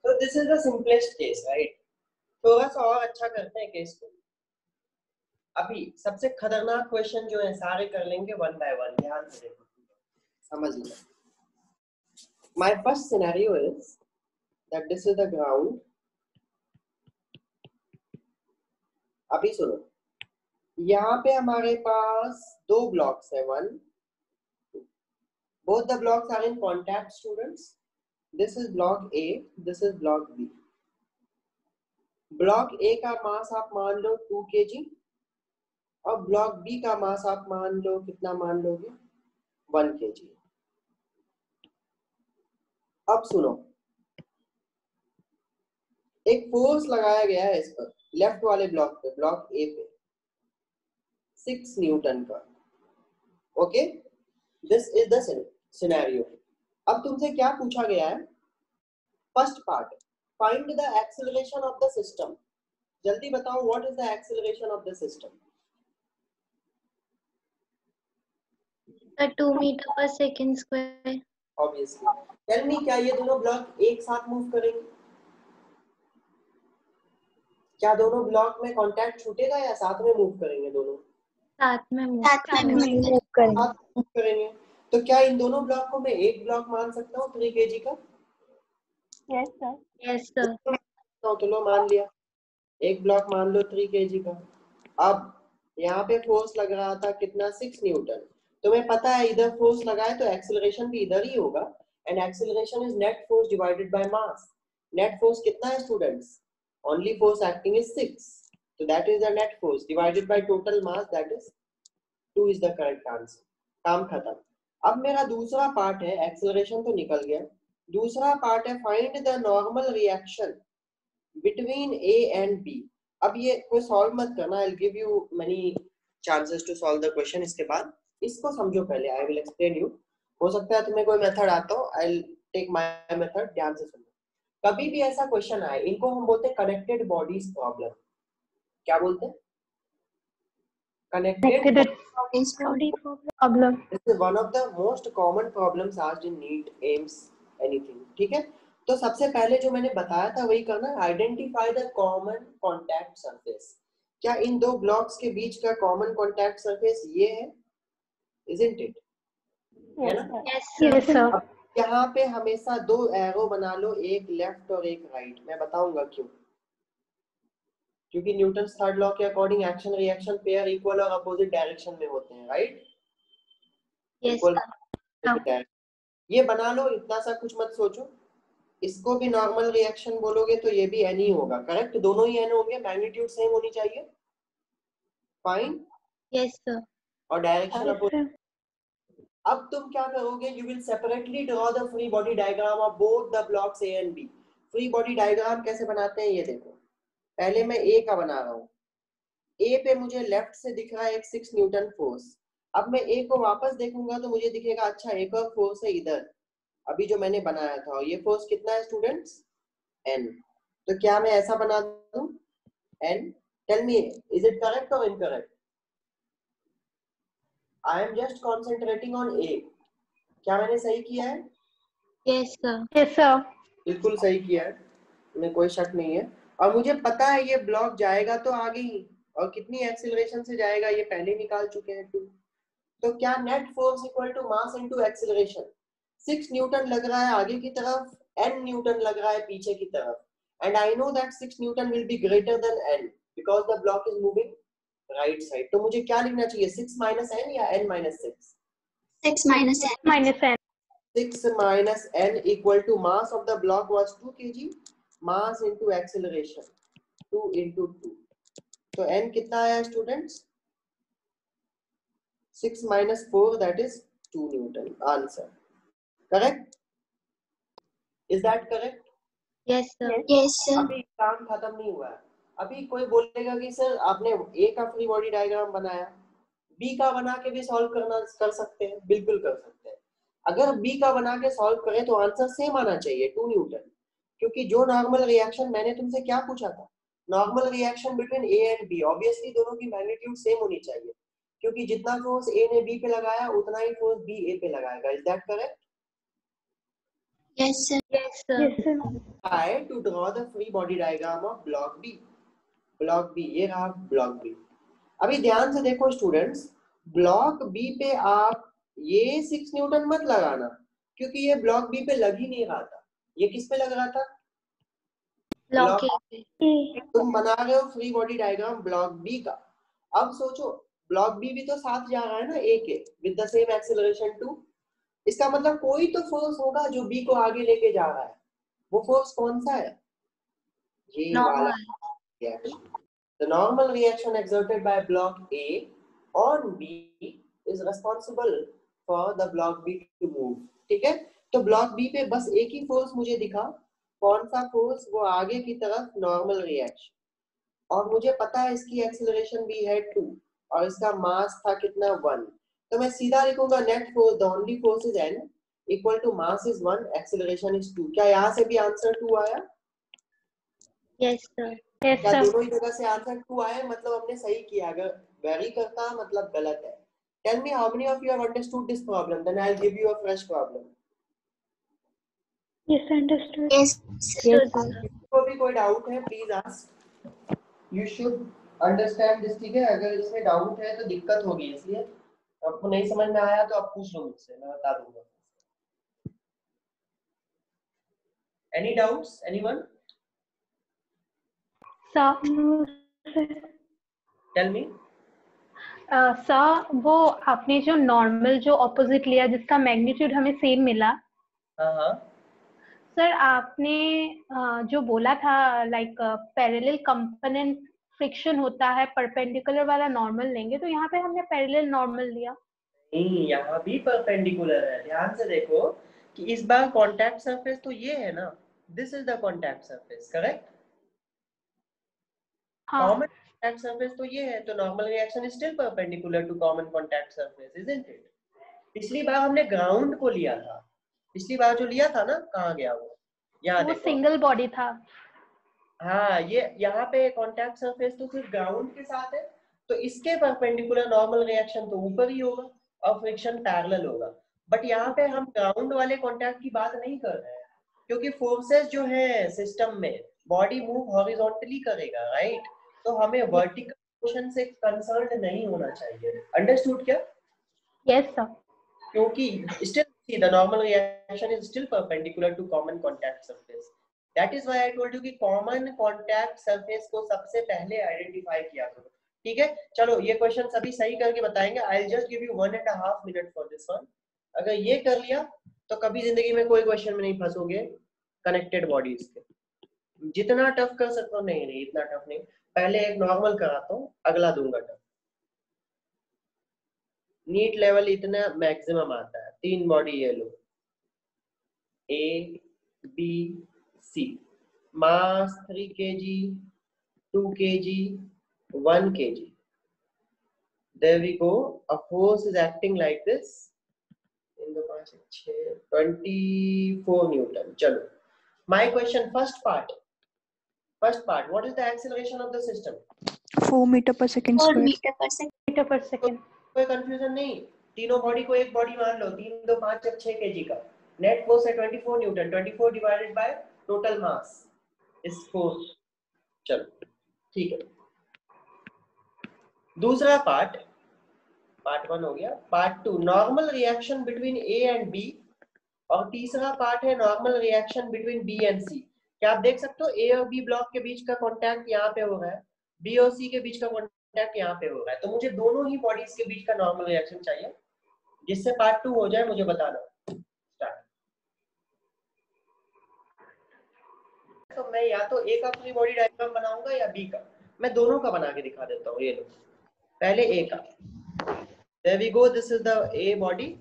So this is the simplest case, right? थोड़ा सा और अच्छा करते हैं केस को. अभी सबसे खतरनाक क्वेश्चन जो है सारे कर लेंगे वन बाय वन. ध्यान से देखो, समझ लो. My first scenario is that this is the ground. अभी सुनो, यहाँ पे हमारे पास दो ब्लॉक्स है. One, both the blocks are in contact, students. This is block A, this is block B. Block A का मास आप मान लो 2 kg और ब्लॉक B का मास आप मान लो कितना मान लोगे 1 kg. अब सुनो, एक फोर्स लगाया गया है इस पर लेफ्ट वाले ब्लॉक पे, ब्लॉक A पे 6 न्यूटन का. Okay, this is the scenario. अब तुमसे क्या पूछा गया है? First part, find the acceleration of the system. जल्दी बताओ, what is the acceleration of the system? 2 meter per second square. Obviously. Tell me, क्या ये दोनों ब्लॉक एक साथ मूव करेंगे? क्या दोनों ब्लॉक में कांटेक्ट छूटेगा या साथ में मूव करेंगे? दोनों साथ में मूव करेंगे. तो क्या इन दोनों ब्लॉक को मैं एक ब्लॉक मान सकता हूँ 3 kg का? Yes, sir. Yes sir. तो लो मान लिया, एक ब्लॉक मान लो 3 kg का. अब यहाँ पे फोर्स लग रहा था कितना? 6 न्यूटन. तुम्हें पता है इधर फोर्स लगाए तो एक्सेलरेशन भी इधर ही होगा. And acceleration is net force divided by mass. Net force कितना है students? Only force acting is 6. So that is the net force divided by total mass, that is 2 is the correct answer. काम खत्म. अब मेरा दूसरा part है, acceleration तो निकल गया. दूसरा पार्ट है find the normal reaction between A and B. अब ये कोई सॉल्व मत करना, I will give you many chances to solve the question. इसके बाद इसको समझो पहले, आई विल एक्सप्लेन यू. हो सकता है तुम्हें कोई मेथड आता हो, I will take my method. ध्यान से सुनो. कभी भी ऐसा क्वेश्चन आए, इनको हम बोलते हैं कनेक्टेड बॉडीज प्रॉब्लम. क्या बोलते हैं? Connected Body Problem. This is one of the most common problems asked in NEET, AIMS, anything. ठीक है, तो सबसे पहले जो मैंने बताया था वही करना. Identify the common contact surface. क्या इन दो ब्लॉक्स के बीच का कॉमन कॉन्टैक्ट सरफेस ये है? Isn't it? है ना? Yes sir. अब यहाँ पे हमेशा दो एरो बना लो, एक लेफ्ट और एक राइट. मैं बताऊंगा क्यों. क्योंकि न्यूटन्स थर्ड लॉ के according action reaction pair equal और अपोजिट डायरेक्शन में होते हैं, राइट? Yes sir. ये बना लो, इतना सा कुछ मत सोचो. इसको भी नॉर्मल रिएक्शन बोलोगे तो ये भी n ही होगा. करेक्ट, दोनों ही n होंगे. मैग्नीट्यूड सेम होनी चाहिए. फाइन. Yes sir. और डायरेक्शन अपोजिट. अब तुम क्या करोगे? You will separately draw the free body diagram of both the blocks A and B. Free body diagram कैसे बनाते हैं ये देखो. पहले मैं A का बना रहा हूँ. A पे मुझे लेफ्ट से दिख रहा है एक 6 न्यूटन फोर्स. अब मैं A को वापस देखूंगा तो मुझे दिखेगा अच्छा एक और फोर्स है इधर, अभी जो मैंने बनाया था. ये फोर्स कितना है स्टूडेंट्स? N. तो क्या मैं ऐसा बना दूं? N. Tell me, is it correct और incorrect? I am just concentrating on A. क्या मैंने सही किया है? Yes sir. Yes, sir. बिल्कुल सही किया है, में कोई शक नहीं है. और मुझे पता है ये ब्लॉक जाएगा तो आगे ही, और कितनी एक्सेलरेशन से जाएगा ये पहले निकाल चुके हैं 2. तो क्या net force equal to mass into acceleration. 6 Newton लग रहा है आगे की तरफ, n न्यूटन लग रहा है पीछे की तरफ. And I know that 6 Newton will be greater than n because the block is moving right side. तो मुझे क्या लिखना चाहिए? 6 minus n या n minus 6? 6 minus n. Minus n. 6 minus n equal to mass of the block was 2 kg, mass into acceleration 2 into 2. तो n कितना आया students? 6 minus 4, that is 2 Newton. Answer correct? Is that correct? Yes sir. Yes, sir. अभी काम खत्म नहीं हुआ है. अभी कोई बोलेगा कि सर आपने ए का फ्री बॉडी डायग्राम बनाया, बी का बना के भी सॉल्व कर सकते हैं, बिल्कुल कर सकते हैं। अगर बी का बना के सॉल्व करें तो आंसर सेम आना चाहिए 2 न्यूटन, क्योंकि जो नॉर्मल रिएक्शन मैंने तुमसे क्या पूछा था, normal reaction between A and B, obviously दोनों की मैग्नीट्यूड सेम होनी चाहिए, क्योंकि जितना फोर्स ए ने बी पे लगाया उतना ही फोर्स बी ए पे लगाएगा। Is that correct? Yes, sir. Yes, sir. Yes, sir. Try to draw the free body diagram of block B. Block B, ये रहा ब्लॉक बी। अभी ध्यान से देखो स्टूडेंट्स, ब्लॉक बी पे आप ये 6 न्यूटन मत लगाना, क्योंकि ये ब्लॉक बी पे लग ही नहीं रहा था। ये किस पे लग रहा था? Block block A. तुम बना रहे हो free body diagram block B का। अब सोचो ब्लॉक बी भी तो साथ जा रहा है ना ए के, विद द सेम एक्सेलरेशन 2। इसका मतलब कोई तो फोर्स होगा जो बी को आगे लेके जा रहा है। वो फोर्स कौन सा है? ये वाला reaction. The normal reaction exerted by block A on B is responsible for the block B to move. ठीक है, तो ब्लॉक बी पे बस एक ही फोर्स मुझे दिखा, कौन सा फोर्स? वो आगे की तरफ नॉर्मल रिएक्शन, और मुझे पता है इसकी एक्सेलरेशन भी है 2 और इसका मास था कितना 1, तो मैं सीधा लिखूंगा net force, the only force is n equal to mass is 1, acceleration is 2। क्या यहाँ से भी आंसर 2 आया? Yes, sir. Yes, क्या sir. दोनों ही जगह से आंसर 2 आए? मतलब हमने सही किया। अगर वेरी करता मतलब गलत है। Tell me how many of you have understood this problem, then I'll give you a fresh problem. Yes, understood. Yes, sir. Yes, sir. को भी कोई डाउट है please ask, you should understand this। ठीक है, अगर इसमें डाउट है तो दिक्कत होगी, इसलिए आपको नहीं समझ में आया तो आप पूछ लो मुझसे, मैं बता दूंगा। Any doubts? Anyone? Sir, no, sir. Tell me. Sir वो आपने जो नॉर्मल जो ऑपोजिट लिया जिसका मैग्नीट्यूड हमें सेम मिला, हाँ हाँ, सर आपने जो बोला था लाइक पैरेलल कंपोनेंट फ्रिक्शन होता है, परपेंडिकुलर वाला नॉर्मल लेंगे, तो यहाँ पे हमने पैरेलल नॉर्मल लिया। नहीं यहाँ भी परपेंडिकुलर है। ध्यान से देखो कि इस बार कांटेक्ट सरफेस तो ये है ना, this is the contact surface, correct? हाँ कॉमन कांटेक्ट सरफेस तो ये है, तो normal reaction is still perpendicular to common contact surface, isn't it? पिछली बार हमने ग्राउंड को लिया था, पिछली बार जो लिया था ना, कहाँ गया वो? यहाँ वो देखो, सिंगल बॉडी था। हाँ ये यहाँ पे कांटेक्ट सरफेस तो सिर्फ ग्राउंड के साथ है, तो इसके परपेंडिकुलर नॉर्मल रिएक्शन तो ऊपर ही होगा और फ्रिक्शन पैरेलल होगा। बट यहाँ पे हम ग्राउंड वाले कांटेक्ट की बात नहीं कर रहे हैं, क्योंकि फोर्सेस जो है सिस्टम में, बॉडी मूव हॉरिजॉन्टली करेगा, राइट? तो हमें वर्टिकल मोशन से कंसर्न नहीं होना चाहिए। अंडरस्टूड क्या? Yes sir. क्योंकि still see the normal reaction is still perpendicular to common contact surface. That is why I told you कि common contact surface को सबसे पहले identify किया करो। ठीक है, चलो ये क्वेश्चन सभी सही करके बताएंगे। I'll just give you 1.5 minute for this one. अगर ये कर लिया तो कभी जिंदगी में कोई क्वेश्चन में नहीं फंसोगे कनेक्टेड बॉडीज के। जितना टफ कर सकता हूँ, नहीं इतना टफ नहीं, पहले एक नॉर्मल कराता हूँ, अगला दूंगा टफ। नीट लेवल इतना मैक्सिमम आता है। 3 बॉडी ये लो, A B C, mass 3 kg, 2 kg, 1 kg. There we go. A force is acting like this. In the 24 Newton. चलो, my question, first part. What is the acceleration of the system? 4 meter per second 4 square. meter per second. Metre per second. कोई confusion नहीं, तीनों body को एक body मान लो, 3 2 5 6 kg का net force है 24 Newton, 24 divided by total mass इस फोर्स। चलो ठीक है, दूसरा पार्ट 1 हो गया। Part 2 normal reaction between A and B, और तीसरा पार्ट है normal reaction between B and C. क्या आप देख सकते हो ए और बी ब्लॉक के बीच का कॉन्टैक्ट यहाँ पे हो रहा है, बी और सी के बीच का कॉन्टैक्ट यहाँ पे हो रहा है, तो मुझे दोनों ही बॉडीज के बीच का नॉर्मल रिएक्शन चाहिए। जिससे पार्ट 2 हो जाए मुझे बताना। स्टार्ट। तो मैं या तो ए का फ्री बॉडी डायग्राम बनाऊंगा या बी का, मैं दोनों का बना के दिखा देता हूँ। ये लो, पहले ए का। There we go, this is the A body.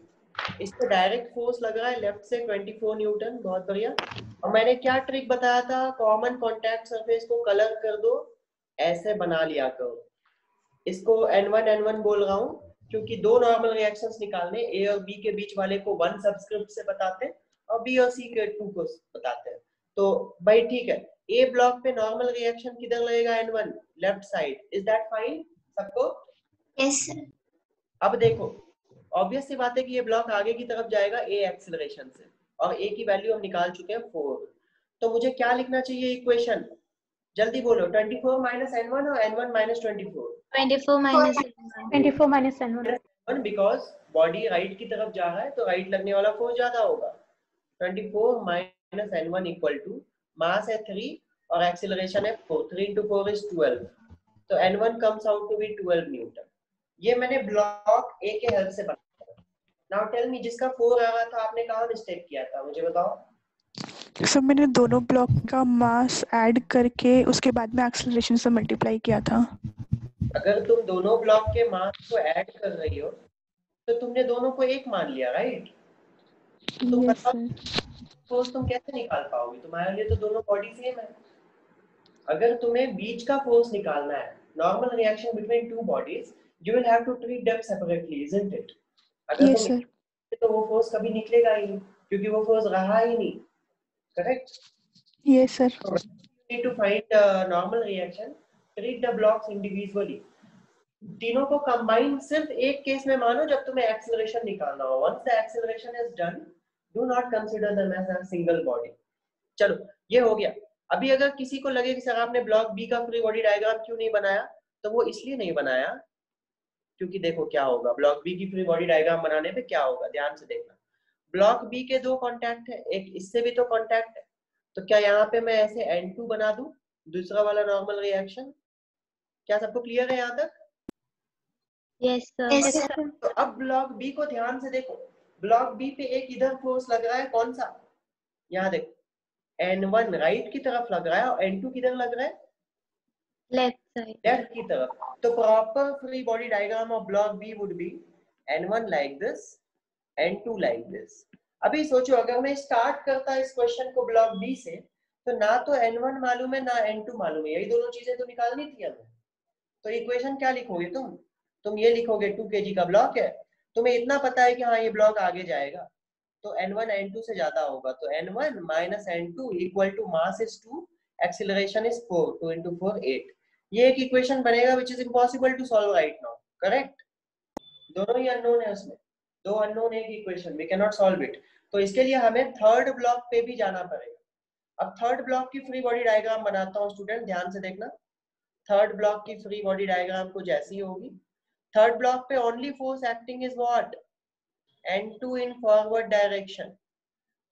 इस पे डायरेक्ट फोर्स लग रहा है लेफ्ट से 24 न्यूटन, बहुत बढ़िया। और मैंने क्या ट्रिक बताया था, कॉमन कॉन्टैक्ट सरफेस को कलर कर दो ऐसे बना लिया करो। इसको N1 N1 बोल रहा हूँ क्योंकि दो नॉर्मल रिएक्शंस निकालने, ए और बी के बीच वाले को 1 सबस्क्रिप्ट से बताते हैं और बी और सी के 2 को बताते हैं। तो भाई ठीक है, ए ब्लॉक पे नॉर्मल रिएक्शन किधर लगेगा? N1 left side. Is that fine सबको? Yes, sir. अब देखो, ऑब्वियस सी बात है कि ये ब्लॉक आगे की तरफ जाएगा ए एक्सेलरेशन से, और ए की वैल्यू हम निकाल चुके हैं 4। तो मुझे क्या लिखना चाहिए इक्वेशन? जल्दी बोलो। 24 माइनस N1 और N1 minus 24। 24 minus 1. 24 minus N1. Because body right की तरफ जा रहा है तो राइट लगने वाला फोर्स ज्यादा होगा। 24 माइनस N1 इक्वल टू मास है 3 और एक्सीलरेशन है 4। 3 into 4 is 12। तो N1 comes out to be 12 Newton. ये मैंने ब्लॉक ए के हेल्प से बनाया। नाउ टेल मी, जिसका 4 आ रहा था आपने कहाँ मिस्टेक किया था, मुझे बताओ। सर मैंने दोनों ब्लॉक का मास ऐड करके उसके बाद में एक्सेलरेशन से मल्टीप्लाई किया था। अगर तुम दोनों ब्लॉक के मास को ऐड कर रही हो तो तुमने दोनों को एक मान लिया, राइट? तुम यस बताओ सर। फोर्स तुम कैसे निकाल पाओगे? तुम्हारे लिए तो दोनों बॉडी सेम है। अगर तुम्हें बीच का फोर्स निकालना है, normal reaction between two bodies, you will have to treat them separately, isn't it? अगर यस तुम सर। तो वो फोर्स कभी निकलेगा ही नहीं, क्योंकि वो फोर्स रहा ही नहीं, correct? Yes sir. Need to find normal reaction, treat the blocks individually. तीनों को कंबाइन सिर्फ एक केस में मानो जब तुम्हें एक्सेलरेशन निकालना हो। Once the acceleration is done, do not consider them as a single body. चलो ये हो गया। अभी अगर किसी को लगे कि सर आपने ब्लॉक बी का फ्री बॉडी डायग्राम क्यों नहीं बनाया, तो वो इसलिए नहीं बनाया क्योंकि देखो क्या होगा ब्लॉक बी की फ्री बॉडी डायग्राम बनाने पे क्या होगा, ध्यान से देखना। ब्लॉक बी के दो कांटेक्ट है, एक इससे भी तो कांटेक्ट है, तो क्या यहाँ पे मैं ऐसे N2 बना दूं, दूसरा वाला नॉर्मल रिएक्शन? क्या सबको क्लियर है यहाँ तक? Yes, sir. Yes, Yes, sir. sir. तो अब ब्लॉक बी को ध्यान से देखो। ब्लॉक बी पे एक इधर फोर्स लग रहा है, कौन सा? यहाँ देखो, N1 राइट की तरफ लग रहा है और N2 किधर लग रहा है? Left side. लेफ्ट की तरफ। तो proper free body diagram of block B would be N1 like this, N2 like this. अभी सोचो अगर मैं स्टार्ट करता इस क्वेश्चन को ब्लॉक बी से, तो ना तो N1 मालूम है ना N2 मालूम है, यही दोनों चीजें तो निकालनी थी हमें। तो इक्वेशन क्या लिखोगे तुम ये लिखोगे 2 kg का ब्लॉक है, तुम्हें इतना पता है कि हाँ ये ब्लॉक आगे जाएगा, तो N1 N2 से ज्यादा होगा, तो N1 minus N2 equal to mass is 2, acceleration is 4, 2 into 4 8। ये एक इक्वेशन बनेगा which is impossible to solve right now, correct? दोनों ही अननोन है उसमें, दो अननोन एक equation, we can not solve it. तो इसके लिए हमें थर्ड ब्लॉक पे भी जाना पड़ेगा। अब थर्ड ब्लॉक की फ्री बॉडी डायग्राम बनाता हूँ स्टूडेंट, ध्यान से देखना। थर्ड ब्लॉक की फ्री बॉडी डायग्राम कुछ ऐसी होगी। थर्ड ब्लॉक पे only force acting is what? N2 in forward direction.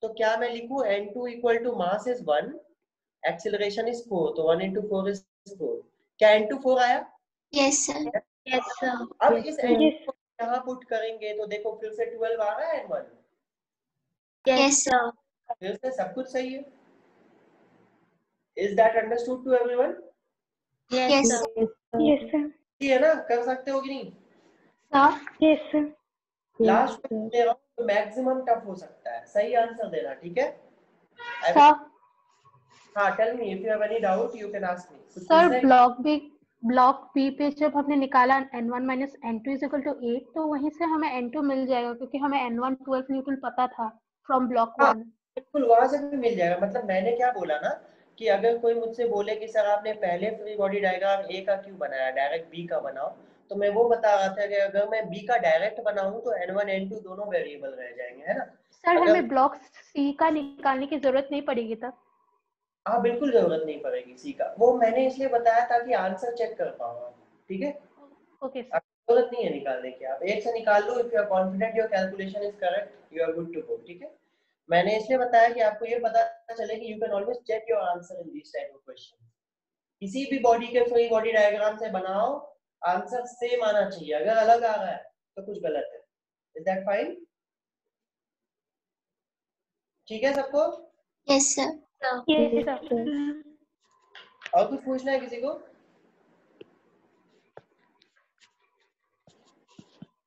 तो क्या मैं लिखूं? N2 equal to mass is 1, acceleration is 4, तो 1 into 4 is 4। क्या N2 4 आया? Yes, sir. Yes, sir. अब Yes, इस sir. N2 को यहाँ पुट करेंगे तो देखो फिर से 12 आ रहा है N1, Yes, Yes, sir. फिर से सब कुछ सही है। Is that understood to everyone? Yes, Yes, sir. sir. Yes, sir. है ना, कर सकते हो कि नहीं? Sir. Yes, sir. लास्ट ले रहा हूँ तो मैक्सिमम टफ हो सकता है, सही आंसर देना, ठीक है? Sir. हाँ, tell me if you have any doubt you can ask me. Sir block B पे जब हमने निकाला N1 minus N2 is equal to 8, तो वहीं से हमें N2 मिल जाएगा क्योंकि हमें N1 12 न्यूटन पता था फ्रॉम ब्लॉक 1। बिल्कुल वहां से भी मिल जाएगा। मतलब मैंने क्या बोला ना कि अगर कोई मुझसे बोले कि सर आपने पहले फ्री बॉडी डायग्राम ए का क्यों बनाया, डायरेक्ट बी का बनाओ, तो मैं वो बता रहा था कि अगर मैं बी का डायरेक्ट बनाऊं तो N1 N2 दोनों वेरिएबल रह जाएंगे, है ना? सर अगर हमें ब्लॉक सी का निकालने की जरूरत नहीं पड़ेगी तब? हाँ बिल्कुल जरूरत नहीं पड़ेगी सी का, वो मैंने इसलिए बताया ताकि आंसर चेक कर पाओ आप, ठीक है? Okay sir. जरूरत नहीं है निकालने की, आप एक से निकाल लो। If you are confident your calculation is correct, you are good to go, ठीक है? मैंने इसलिए बताया कि आपको ये पता चले कि you can always check your answer in this type of question. किसी भी बॉडी के फ्री बॉडी डायग्राम से बनाओ, आंसर सेम आना चाहिए, अगर अलग आ रहा है तो कुछ गलत है। Is that fine? ठीक है सबको? Yes, sir. Yes, sir. और कुछ पूछना है किसी को?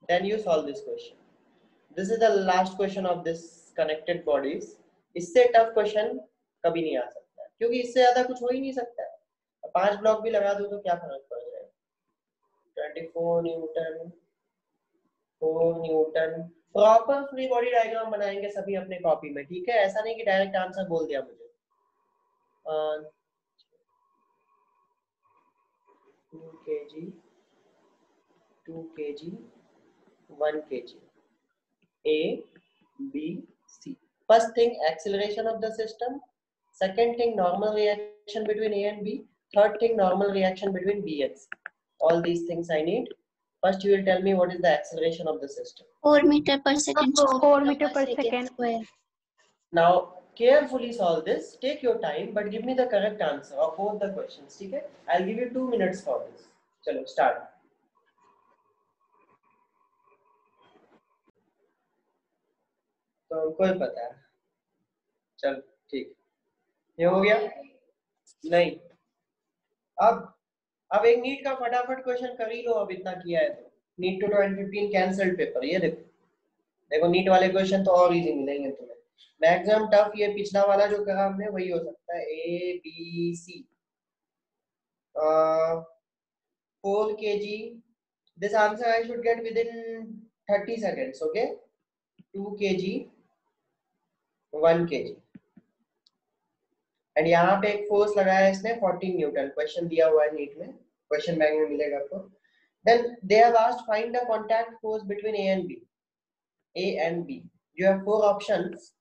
Then you solve this question. This is the last question of this connected bodies. इससे टफ क्वेश्चन कभी नहीं आ सकता क्योंकि इससे ज्यादा कुछ हो ही नहीं सकता है। 5 ब्लॉक भी लगा दो तो क्या फर्क पड़ जाएगा? 24 Newton, 4 Newton. Proper free body diagram बनाएंगे सभी अपने कॉपी में, ठीक है? ऐसा नहीं कि डायरेक्ट आंसर बोल दिया मुझे। 2 kg, 2 kg, 1 kg, A, B, C. First thing, acceleration of the system. Second thing, normal reaction between A and B. Third thing, normal reaction between B and C. All these things I need. First, you will tell me what is the acceleration of the system. 4 meter per second. 4 meter per second. Square. Now, carefully solve this. Take your time, but give me the correct answer of both the questions. Okay? I'll give you 2 minutes for this. Chalo, start. तो हमको ही पता है। चल ठीक, ये हो गया? नहीं, अब एक नीट का फटाफट क्वेश्चन कर ही लो। अब इतना किया है तो नीट 2015 कैंसल्ड पेपर। ये देखो नीट वाले क्वेश्चन तो और इजी मिलेंगे तुम्हें। मैक्सिमम टफ ये पिछला वाला जो करा हमने वही हो सकता है। A B C 4 kg. This answer I should get within 30 seconds. Okay, 2 kg, 1 kg. And यहाँ पे एक फोर्स लगाया है इसने 14 न्यूटन। क्वेश्चन दिया हुआ है नीट में, क्वेश्चन बैंक में मिलेगा आपको। Then they have asked find the contact force between A and B. A and B. You have 4 options.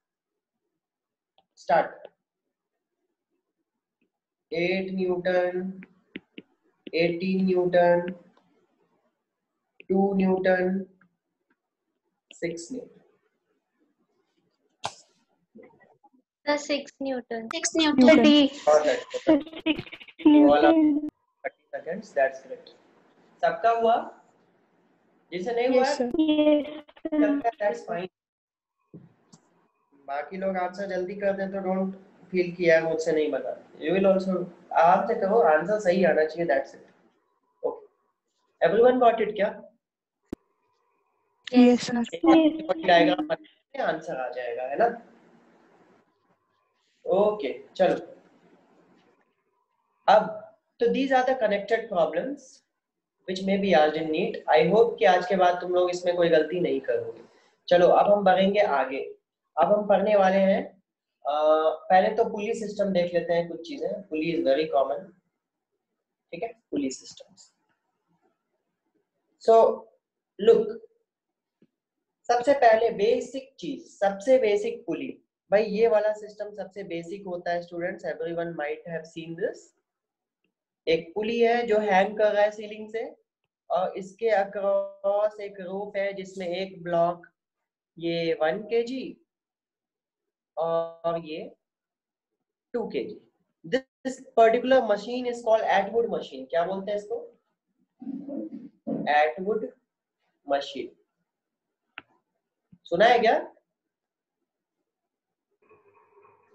Start. 8 Newton, 18 Newton, 2 Newton, 6 Newton. The 6 Newton. 6 Newton. 30. All up 30 seconds. That's great. सबका हुआ? जिसे नहीं हुआ Yes, sir. that's fine. बाकी लोग answer जल्दी कर दें तो डोंट फील किया मुझसे नहीं बता। यू विल आल्सो आराम से करो, आंसर सही आना चाहिए। That's it. Okay, everyone got it क्या? Yes, sir. डायग्राम में आंसर आ जाएगा, है ना? ओके चलो। अब तो these are the connected problems which may be asked in NEET. I hope कि आज के बाद तुम लोग इसमें कोई गलती नहीं करोगे। चलो अब हम बढ़ेंगे आगे। अब हम पढ़ने वाले हैं पहले तो पुली सिस्टम देख लेते हैं कुछ चीजें। पुली इज वेरी कॉमन, ठीक है? पुली सिस्टम्स। सो लुक, सबसे पहले बेसिक चीज, सबसे बेसिक पुली। भाई ये वाला सिस्टम सबसे बेसिक होता है students. Everyone might have seen this. एक पुली है जो हैंग कर रहा है सीलिंग से और इसके अक्रॉस एक रूफ है जिसमें एक ब्लॉक, ये 1 kg और ये 2 kg. This particular machine is called Atwood machine. क्या बोलते हैं इसको? Atwood machine. सुना है क्या?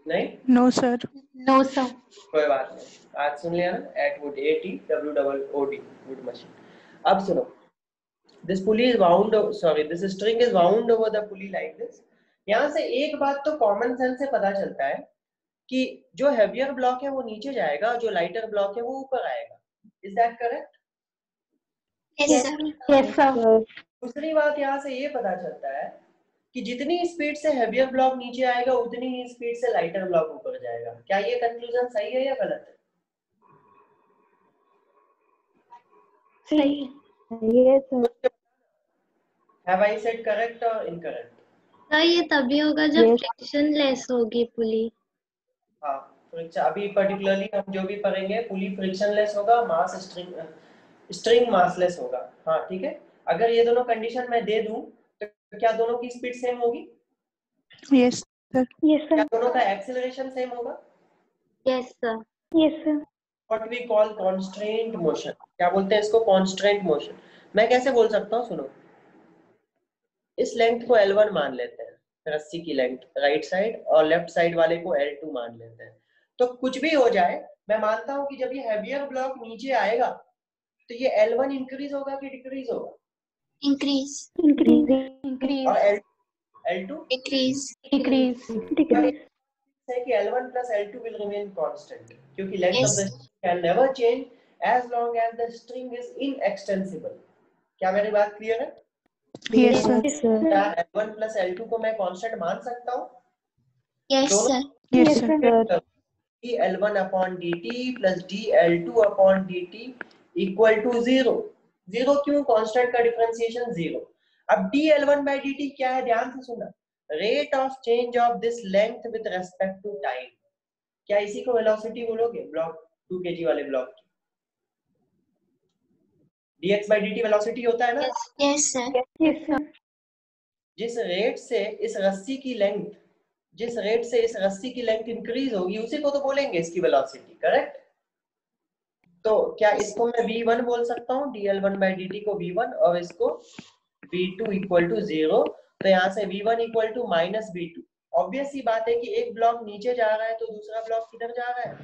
नहीं? No, sir. No, sir. कोई बात नहीं, आज सुन लिया ना। Atwood, ATWOOD, wood machine. अब सुनो, this pulley is wound, sorry, this string is wound over the pulley like this. यहाँ से एक बात तो कॉमन सेंस से पता चलता है कि जो हेवियर ब्लॉक है वो नीचे जाएगा, जो लाइटर ब्लॉक है वो ऊपर आएगा। Is that correct? Yes, sir. Yes, sir. दूसरी बात यहाँ से ये पता चलता है कि जितनी स्पीड से हेवियर ब्लॉक नीचे आएगा उतनी ही स्पीड से लाइटर ब्लॉक ऊपर जाएगा। क्या ये कंक्लूजन सही है या गलत है? सही है sir. Have I said correct or incorrect? Sir ये तभी होगा जब फ्रिक्शन लेस होगी पुली। हाँ, फ्रिक्शन अभी पर्टिकुलरली हम जो भी पढ़ेंगे पुली फ्रिक्शनलेस होगा, मास स्ट्रिंग मासलेस होगा। हाँ ठीक है। अगर ये दोनों कंडीशन मैं दे दूं तो क्या दोनों की स्पीड सेम होगी? Yes, sir. Yes, क्या sir. दोनों का एक्सेलरेशन सेम होगा? Yes sir. Yes, sir. What we call constraint motion. क्या बोलते हैं इसको? constraint motion. मैं कैसे बोल सकता हूँ? सुनो, इस लेंथ को L1 मान लेते हैं, रस्सी की लेंथ राइट साइड, और लेफ्ट साइड वाले को L2 मान लेते हैं। तो कुछ भी हो जाए, मैं मानता हूँ कि जब ये हेवियर ब्लॉक नीचे आएगा तो ये L1 इंक्रीज होगा कि डिक्रीज होगा? Increase. Increase. और L2 Decrease. Decrease. है कि L1 plus L2 will remain constant क्योंकि length of the Yes. string can never change as long as the string is inextensible. क्या मेरी बात क्लियर है? Yes, sir. क्या L1 plus L2 को मैं कांस्टेंट मान सकता हूँ? Yes, दोनों sir. Yes, sir. dl1 upon dt plus dl2 upon dt equal to 0. 0 क्यों? कांस्टेंट का डिफरेंशिएशन 0. अब dl1 by dt क्या है? ध्यान से सुनना. Rate of change of this length with respect to time. क्या इसी को वेलोसिटी बोलोगे? ब्लॉक 2 kg वाले ब्लॉक की dx by dt वेलोसिटी होता है ना? Yes, sir. Yes, sir. जिस रेट से इस रस्सी की लेंथ इंक्रीज होगी उसी को तो बोलेंगे इसकी वेलोसिटी, करेक्ट? तो क्या इसको मैं v1 बोल सकता हूँ, dl1 by dt को v1 और इसको v2 इक्वल टू 0. तो यहाँ से v1 equal to minus v2. Obvious सी बात है कि एक ब्लॉक नीचे जा रहा है तो दूसरा ब्लॉक किधर जा रहा है?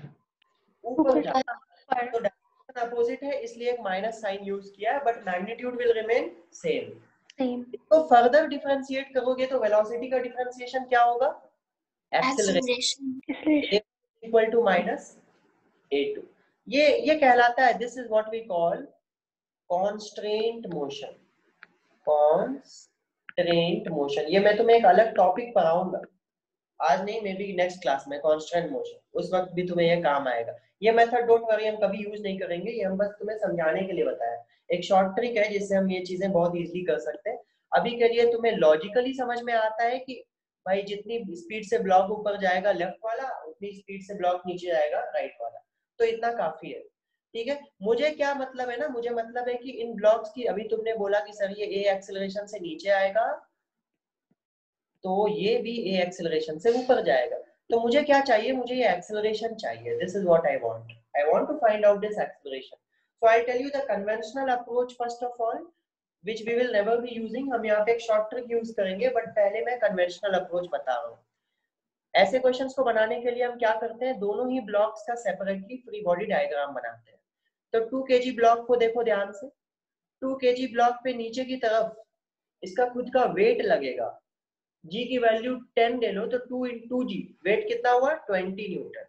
ऊपर जा रहा है. तो डायरेक्शन अपोजिट है इसलिए एक माइनस साइन यूज किया है, but magnitude will remain same. तो फर्दर डिफरेंशिएट करोगे तो वेलोसिटी का डिफरेंशिएशन क्या होगा? Acceleration. Equal to minus a2. ये कहलाता है, this is what we call constraint motion. Constraint motion, ये मैं तुम्हें एक अलग टॉपिक पढ़ाऊंगा आज नहीं, मे बी नेक्स्ट क्लास में. कॉन्स्ट्रेंट मोशन उस वक्त भी तुम्हें ये काम आएगा. ये मेथड डोंट वरी हम कभी यूज नहीं करेंगे, ये हम बस तुम्हें समझाने के लिए बताया. एक शॉर्ट ट्रिक है जिससे हम ये चीजें बहुत इजीली कर सकते हैं. अभी के लिए तुम्हें लॉजिकली समझ में आता है कि भाई जितनी स्पीड से ब्लॉक ऊपर जाएगा लेफ्ट वाला, उतनी स्पीड से ब्लॉक नीचे जाएगा राइट वाला. तो इतना काफी है, ठीक है. मुझे क्या मतलब है ना, मुझे मतलब है कि इन ब्लॉक्स की, अभी तुमने बोला कि सर ये a एक्सेलरेशन से नीचे आएगा तो ये भी a एक्सेलरेशन से ऊपर जाएगा. तो मुझे क्या चाहिए? मुझे ये एक्सेलरेशन चाहिए. This is what I want to find out this acceleration. So I tell you the conventional approach first of all which we will never be using. हम यहाँ पे एक शॉर्ट ट्रिक यूज करेंगे, बट पहले मैं conventional approach बता रहा हूँ. ऐसे क्वेश्चंस को बनाने के लिए हम क्या करते हैं, दोनों ही ब्लॉक्स का सेपरेटली फ्री बॉडी डायग्राम बनाते हैं. तो 2 kg ब्लॉक को देखो ध्यान से. 2 kg ब्लॉक पे नीचे की तरफ इसका खुद का वेट लगेगा. g की वैल्यू 10 ले लो तो 2 into g, वेट कितना हुआ? 20 न्यूटन.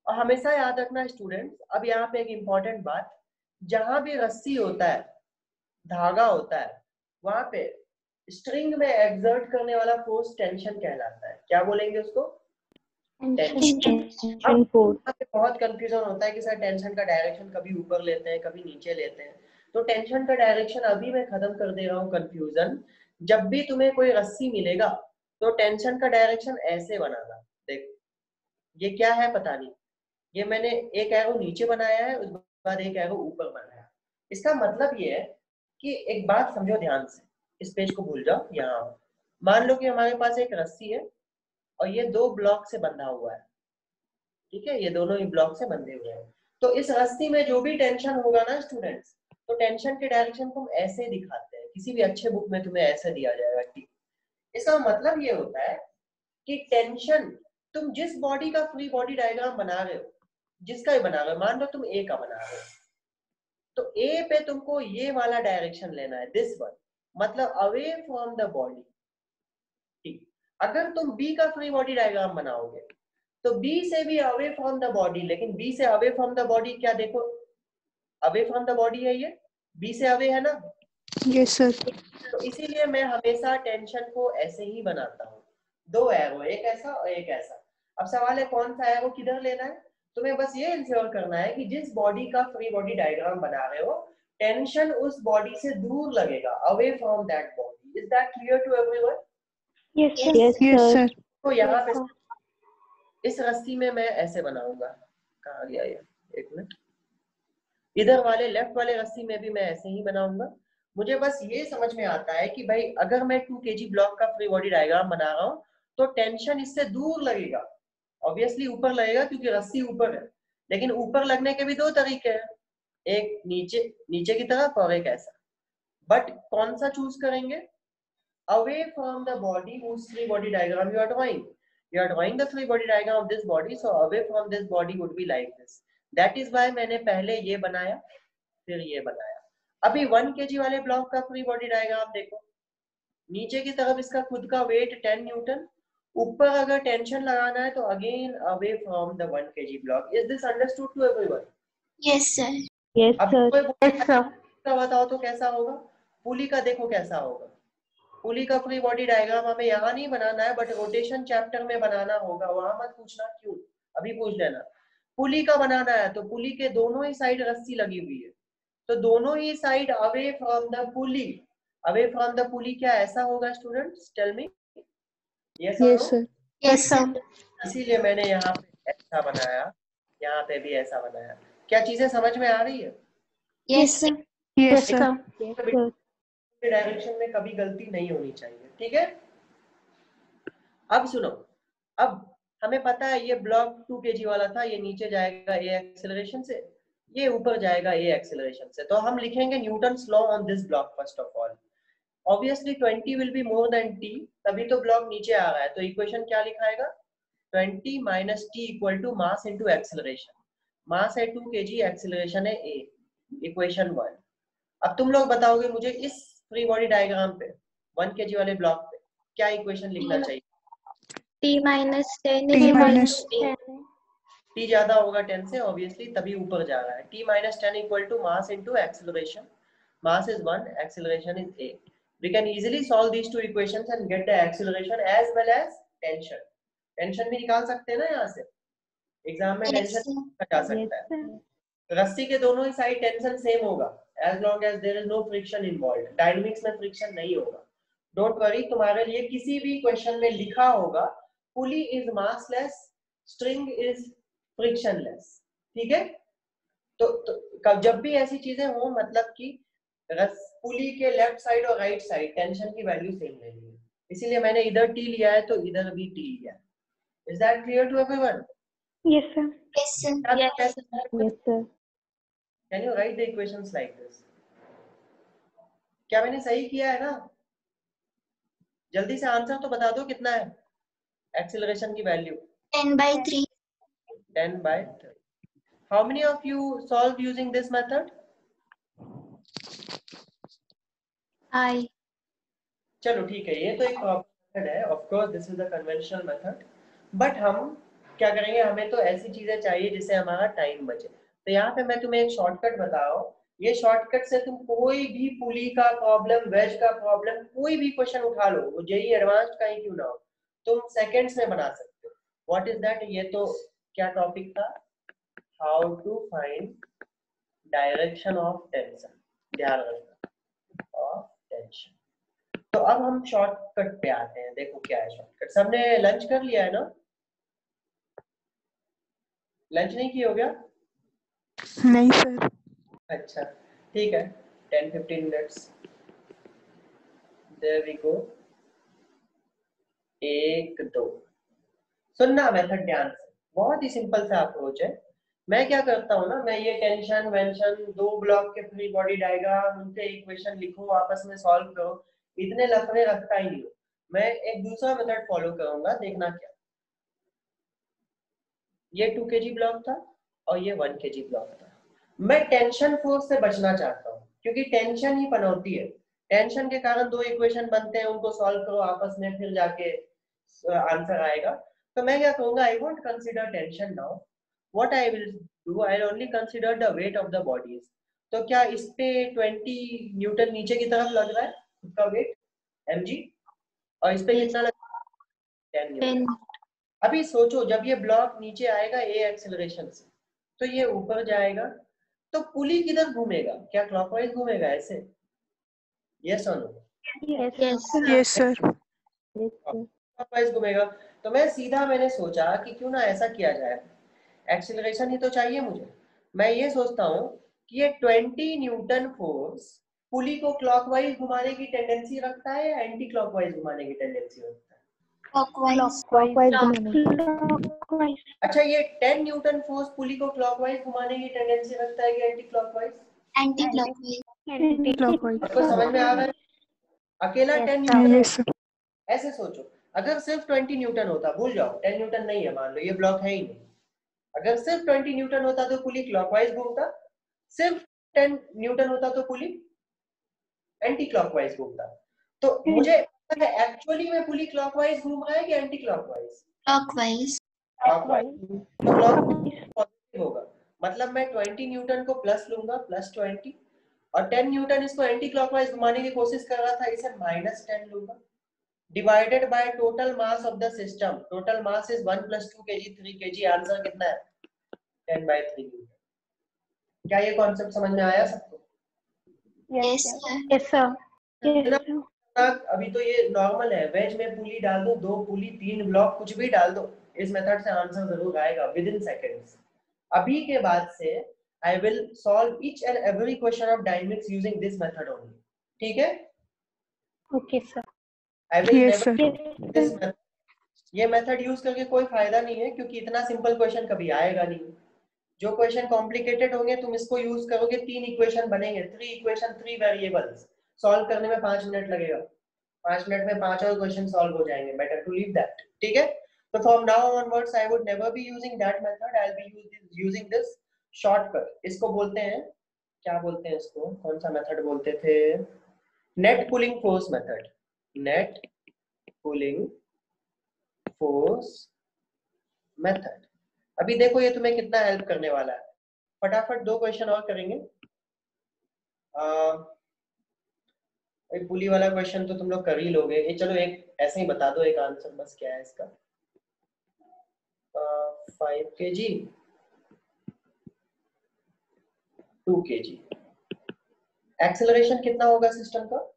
और हमेशा याद रखना स्टूडेंट्स, अब यहाँ पे एक इंपॉर्टेंट बात, जहां भी रस्सी होता है, धागा होता है, वहां पे स्ट्रिंग में एक्सर्ट करने वाला फोर्स टेंशन कहलाता है. क्या बोलेंगे उसको? टेंशन. बहुत कंफ्यूजन होता है कि सर टेंशन का डायरेक्शन कभी ऊपर लेते हैं कभी नीचे लेते हैं. तो टेंशन का डायरेक्शन अभी मैं खत्म कर दे रहा हूँ कंफ्यूजन. जब भी तुम्हें कोई रस्सी मिलेगा तो टेंशन का डायरेक्शन ऐसे बनाना. देख ये क्या है पता नहीं, ये मैंने एक एरो नीचे बनाया है, उसके बाद एक एरो ऊपर बनाया. इसका मतलब ये है कि एक बात समझो ध्यान से, इस पेज को भूल जाओ. यहाँ मान लो कि हमारे पास एक रस्सी है और ये 2 ब्लॉक से बंधा हुआ है, ठीक है, ये दोनों ही ब्लॉक से बंधे हुए हैं. तो इस रस्सी में जो भी टेंशन होगा ना स्टूडेंट्स, तो टेंशन के डायरेक्शन को हम ऐसे दिखाते हैं. किसी भी अच्छे बुक में तुम्हें ऐसा दिया जाएगा, ठीक. इसका मतलब ये होता है कि टेंशन, तुम जिस बॉडी का फ्री बॉडी डायग्राम बना रहे हो, जिसका ही बना रहे हो, मान लो तुम ए का बना रहे हो, तो ए पे तुमको ये वाला डायरेक्शन लेना है, दिस वन, मतलब अवे फ्रॉम द बॉडी. ठीक. अगर तुम बी का फ्री बॉडी डायग्राम बनाओगे तो बी से भी अवे फ्रॉम द बॉडी, लेकिन बी से अवे फ्रॉम द बॉडी क्या, देखो अवे फ्रॉम द बॉडी है, ये बी से अवे है ना. Yes, sir. तो इसीलिए मैं हमेशा टेंशन को ऐसे ही बनाता हूँ, 2 एरो, एक ऐसा और एक ऐसा. अब सवाल है कौन सा एरो किधर लेना है. तुम्हें बस ये इंश्योर करना है कि जिस बॉडी का फ्री बॉडी डायग्राम बना रहे हो, टेंशन उस बॉडी से दूर लगेगा, away from that body. Is that clear to everyone? Yes, sir. तो यहाँ पे इस रस्सी में मैं ऐसे बनाऊंगा. कहाँ गया ये, एक मिनट. इधर वाले लेफ्ट वाले रस्सी में भी मैं ऐसे ही बनाऊंगा. मुझे बस ये समझ में आता है कि भाई अगर मैं 2 kg ब्लॉक का फ्री बॉडी डायग्राम बना रहा हूँ तो टेंशन इससे दूर लगेगा. ऑब्वियसली ऊपर लगेगा क्योंकि रस्सी ऊपर है, लेकिन ऊपर लगने के भी 2 तरीके हैं, एक नीचे की तरफ और एक ऐसा. बट कौन सा चूज करेंगे? Away from the body whose free body diagram you are drawing. You are drawing the free body diagram of this body, so away from this body would be like this. That is why मैंने पहले ये बनाया फिर ये बनाया. अभी 1 kg वाले block का फ्री बॉडी डायग्राम देखो. नीचे की तरफ इसका खुद का वेट 10 न्यूटन, ऊपर अगर टेंशन लगाना है तो again away from the 1 kg block. Is this understood to everyone? Yes, sir. Yes अब सर. कोई बोले, का बताओ तो कैसा होगा? पुली का देखो कैसा होगा. पुली का फ्री बॉडी डायग्राम हमें यहाँ नहीं बनाना है, बट रोटेशन चैप्टर में बनाना होगा. वहां मत पूछना क्यों, अभी पूछ लेना. पुली का बनाना है तो पुली के दोनों ही साइड रस्सी लगी हुई है, तो दोनों ही side away from the pulley. Away from the pulley क्या ऐसा होगा स्टूडेंट्स? Tell me. यस और नो? सर. Yes, sir. इसीलिए मैंने यहाँ पे ऐसा बनाया, यहाँ पे भी ऐसा बनाया. क्या चीजें समझ में आ रही है? Yes, sir. Yes sir. Direction में कभी गलती नहीं होनी चाहिए. ठीक है, अब सुनो. अब हमें पता है ये ब्लॉक 2 kg वाला था, ये नीचे जाएगा a एक्सेलरेशन से, ये ऊपर जाएगा a एक्सेलरेशन से. तो हम लिखेंगे Newton's law on this block first of all. Obviously 20 will be more than t, तभी तो ब्लॉक नीचे आ रहा है. तो इक्वेशन क्या लिखाएगा? 20 minus t equal to mass into acceleration. Mass है 2 kg, एक्सेलरेशन है a. इक्वेशन 1. अब तुम लोग बताओगे मुझे इस फ्री बॉडी डायग्राम पे 1 kg वाले ब्लॉक पे क्या इक्वेशन लिखना चाहिए? t minus 10 T minus t ज्यादा होगा 10 से ऑब्वियसली, तभी ऊपर जा रहा है. t minus 10 equal to mass into acceleration. Mass is 1, acceleration is a. We can easily solve these two equations and get the acceleration as well as tension. Tension भी निकाल सकते हैं ना यहाँ से, एग्जाम में Yes, टेंशन sir. जा सकता है. रस्सी के दोनों ही साइड टेंशन सेम होगा as long as there is no friction involved. Dynamics में फ्रिक्शन नहीं होगा. डोंट वरी, तुम्हारे लिए किसी भी क्वेश्चन में लिखा होगा pulley is massless, string is frictionless. ठीक है, तो जब भी ऐसी चीजें हो मतलब कि पुली के लेफ्ट साइड और राइट साइड टेंशन की वैल्यू सेम लेनी है. इसीलिए मैंने इधर टी लिया है तो इधर भी टी लिया है. Is that clear to everyone? Yes sir. Yes, sir. Yes sir. Can you write the equations like this? क्या मैंने सही किया है ना? जल्दी से आंसर तो बता दो कितना है एक्सेलरेशन की value? 10/3. 10/3. How many of you solved using this method? I. चलो ठीक है, ये तो एक मेथड है. Of course this is the conventional method, but हम क्या करेंगे, हमें तो ऐसी चीजें चाहिए जिससे हमारा टाइम बचे. तो यहाँ पे मैं तुम्हें एक शॉर्टकट बता रहा हूँ. ये शॉर्टकट से तुम कोई भी पुली का प्रॉब्लम, वेज का प्रॉब्लम, कोई भी क्वेश्चन उठा लो, वो जेई एडवांस्ड का ही क्यों ना हो, तुम सेकंड्स में बना सकते हो. What is that? ये तो क्या टॉपिक था? How to find direction of tension. ध्यान रखना, ऑफ टेंशन. तो अब हम शॉर्टकट पे आते हैं. देखो क्या है शॉर्टकट. सबने लंच कर लिया है ना? लंच नहीं किया हो गया? नहीं सर. अच्छा ठीक है, 10-15 मिनट्स. There we go. 1 2. सुनना मेथड ध्यान से, बहुत ही सिंपल सा अप्रोच है. मैं क्या करता हूँ ना, मैं ये टेंशन वेंशन, 2 ब्लॉक के फ्री बॉडी डायग्राम, उनके इक्वेशन लिखो, आपस में सॉल्व करो, इतने लफड़े रखता ही नहीं हूँ. मैं एक दूसरा मेथड फॉलो करूंगा. देखना क्या, ये 2 kg ब्लॉक था और ये 1 kg ब्लॉक था. मैं टेंशन फोर्स से बचना चाहता हूँ क्योंकि टेंशन ही पनौती है. टेंशन के कारण 2 इक्वेशन बनते हैं, उनको सॉल्व करो आपस में, फिर जाके आंसर आएगा. तो मैं क्या कहूंगा, I won't consider tension now. What I will do, I will only consider the weight of the bodies. तो क्या इस पे 20 न्यूटन नीचे की तरफ लग रहा है उसका वेट mg, और इस पे कितना लग रहा है? 10 न्यूटन. अभी सोचो, जब ये ब्लॉक नीचे आएगा a एक्सेलरेशन से, तो ये ऊपर जाएगा, तो पुली किधर घूमेगा? क्या क्लॉकवाइज घूमेगा ऐसे? यस और नो? Yes sir. क्लॉकवाइज घूमेगा. तो मैंने सोचा कि क्यों ना ऐसा किया जाए, एक्सेलरेशन ही तो चाहिए मुझे. मैं ये सोचता हूँ कि ये 20 न्यूटन फोर्स पुली को क्लॉकवाइज घुमाने की टेंडेंसी रखता है या एंटी क्लॉकवाइज घुमाने की टेंडेंसी रखता है? अच्छा, ये 10 न्यूटन फोर्स पुली को क्लॉकवाइज घुमाने की टेंडेंसी रखता है कि एंटी क्लॉकवाइज? क्लॉकवाइज. आपको समझ में आ रहा है? अकेला 10 न्यूटन. Yes sir. ऐसे सोचो, अगर सिर्फ 20 न्यूटन होता, भूल जाओ 10 न्यूटन नहीं है, मान लो ये ब्लॉक है ही नहीं. अगर सिर्फ 20 न्यूटन होता तो पुली क्लॉकवाइज घूमता, सिर्फ 10 न्यूटन होता तो पुली एंटी क्लॉकवाइज घूमता. तो मुझे एक्चुअली में पुली क्लॉकवाइज घूम रहा है कि एंटी क्लॉकवाइज? Clockwise. पॉजिटिव होगा, मतलब मैं 20 न्यूटन को प्लस लूंगा, +20, और 10 न्यूटन इसको एंटी क्लॉकवाइज घुमाने की कोशिश कर रहा था, इसे -10 लूंगा, divided by total mass of the system. Total mass is 1 + 2 kg 3 kg. Answer कितना है? 10/3 न्यूटन. क्या ये कॉन्सेप्ट समझ में आया सबको? Yes, sir. Yes sir. अभी तो ये नॉर्मल है, वेज में पुली डाल दो, 2 पुली 3 ब्लॉक, कुछ भी डाल दो, इस मेथड से आंसर जरूर आएगा विद इन सेकेंड्स. अभी के बाद से I will solve each and every question of dynamics using this method only. ठीक है? Okay sir. I will Yes, never sir. This method. ये मेथड यूज करके कोई फायदा नहीं है, क्योंकि इतना सिंपल क्वेश्चन कभी आएगा नहीं. जो क्वेश्चन कॉम्प्लिकेटेड होंगे तुम इसको यूज करोगे, 3 इक्वेशन बनेंगे, 3 इक्वेशन 3 वेरिएबल्स, सॉल्व करने में 5 मिनट लगेगा. 5 मिनट में 5 और क्वेश्चन सॉल्व हो जाएंगे. Better to leave that. ठीक है? तो from now onwards I would never be using that method. I will be using this shortcut. इसको बोलते हैं, क्या बोलते हैं इसको, कौन सा मेथड बोलते थे? Net pulling force method. Net pulling force method. अभी देखो ये तुम्हें कितना हेल्प करने वाला है. फटाफट 2 क्वेश्चन और करेंगे. एक पुली वाला क्वेश्चन तो तुम लोग कर ही लोगे. ये चलो एक ऐसे ही बता दो एक आंसर, बस क्या है इसका. 5 kg 2 kg. एक्सेलरेशन कितना होगा सिस्टम का?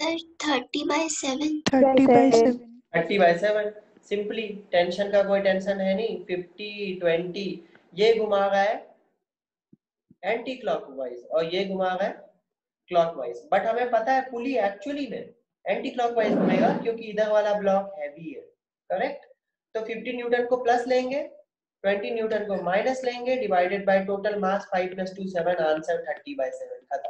Sir, 30/7. 30/7. 30/7. सिंपली टेंशन का कोई टेंशन है नहीं. 50 20 ये घुमा रहा है एंटी क्लॉकवाइज और ये घुमा रहा है क्लॉकवाइज. बट हमें पता है पुली एक्चुअली में एंटी क्लॉकवाइज घूमेगा, क्योंकि इधर वाला ब्लॉक हैवी है. करेक्ट? तो 50 न्यूटन को प्लस लेंगे, 20 न्यूटन को माइनस लेंगे, divided by total mass 5 + 2 7. Answer 30/7. खत्म.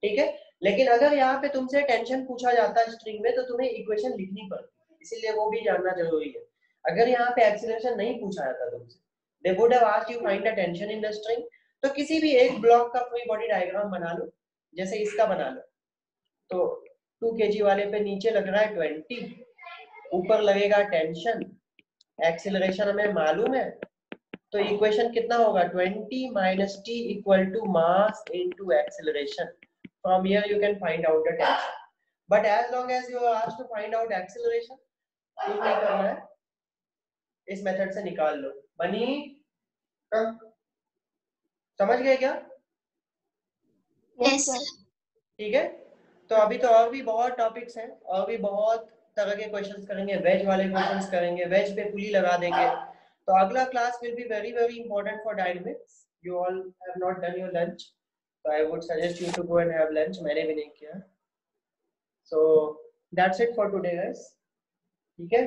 ठीक है? लेकिन अगर यहाँ पे तुमसे टेंशन पूछा जाता है स्ट्रिंग में, तो तुम्हें इक्वेशन लिखनी पड़ती, इसीलिए वो भी जानना जरूरी है. अगर यहाँ पे एक्सीलरेशन नहीं पूछा जाता तुमसे, they would have asked you find the tension in the string. तो किसी भी एक ब्लॉक का फ्री बॉडी डायग्राम बना लो, जैसे इसका बना लो. तो 2 kg वाले पे नीचे लग रहा है 20, ऊपर लगेगा टेंशन, एक्सीलरेशन हमें मालूम है, तो इक्वेशन कितना होगा? 20 - t = mass into acceleration. From here you can find out the tension. But as long as you are asked to find out acceleration, कुछ नहीं करना है, इस मेथड से निकाल लो. बनी? समझ गए क्या? Yes, sir. ठीक है? तो अभी तो और भी बहुत टॉपिक्स हैं, और भी बहुत तरह के क्वेश्चंस करेंगे. वेज वाले क्वेश्चंस करेंगे, वेज पे पुली लगा देंगे. तो अगला class will be very very important for dynamics. You all have not done your lunch, so I would suggest you to go and have lunch. मैंने भी नहीं किया. So that's it for today guys. ठीक है?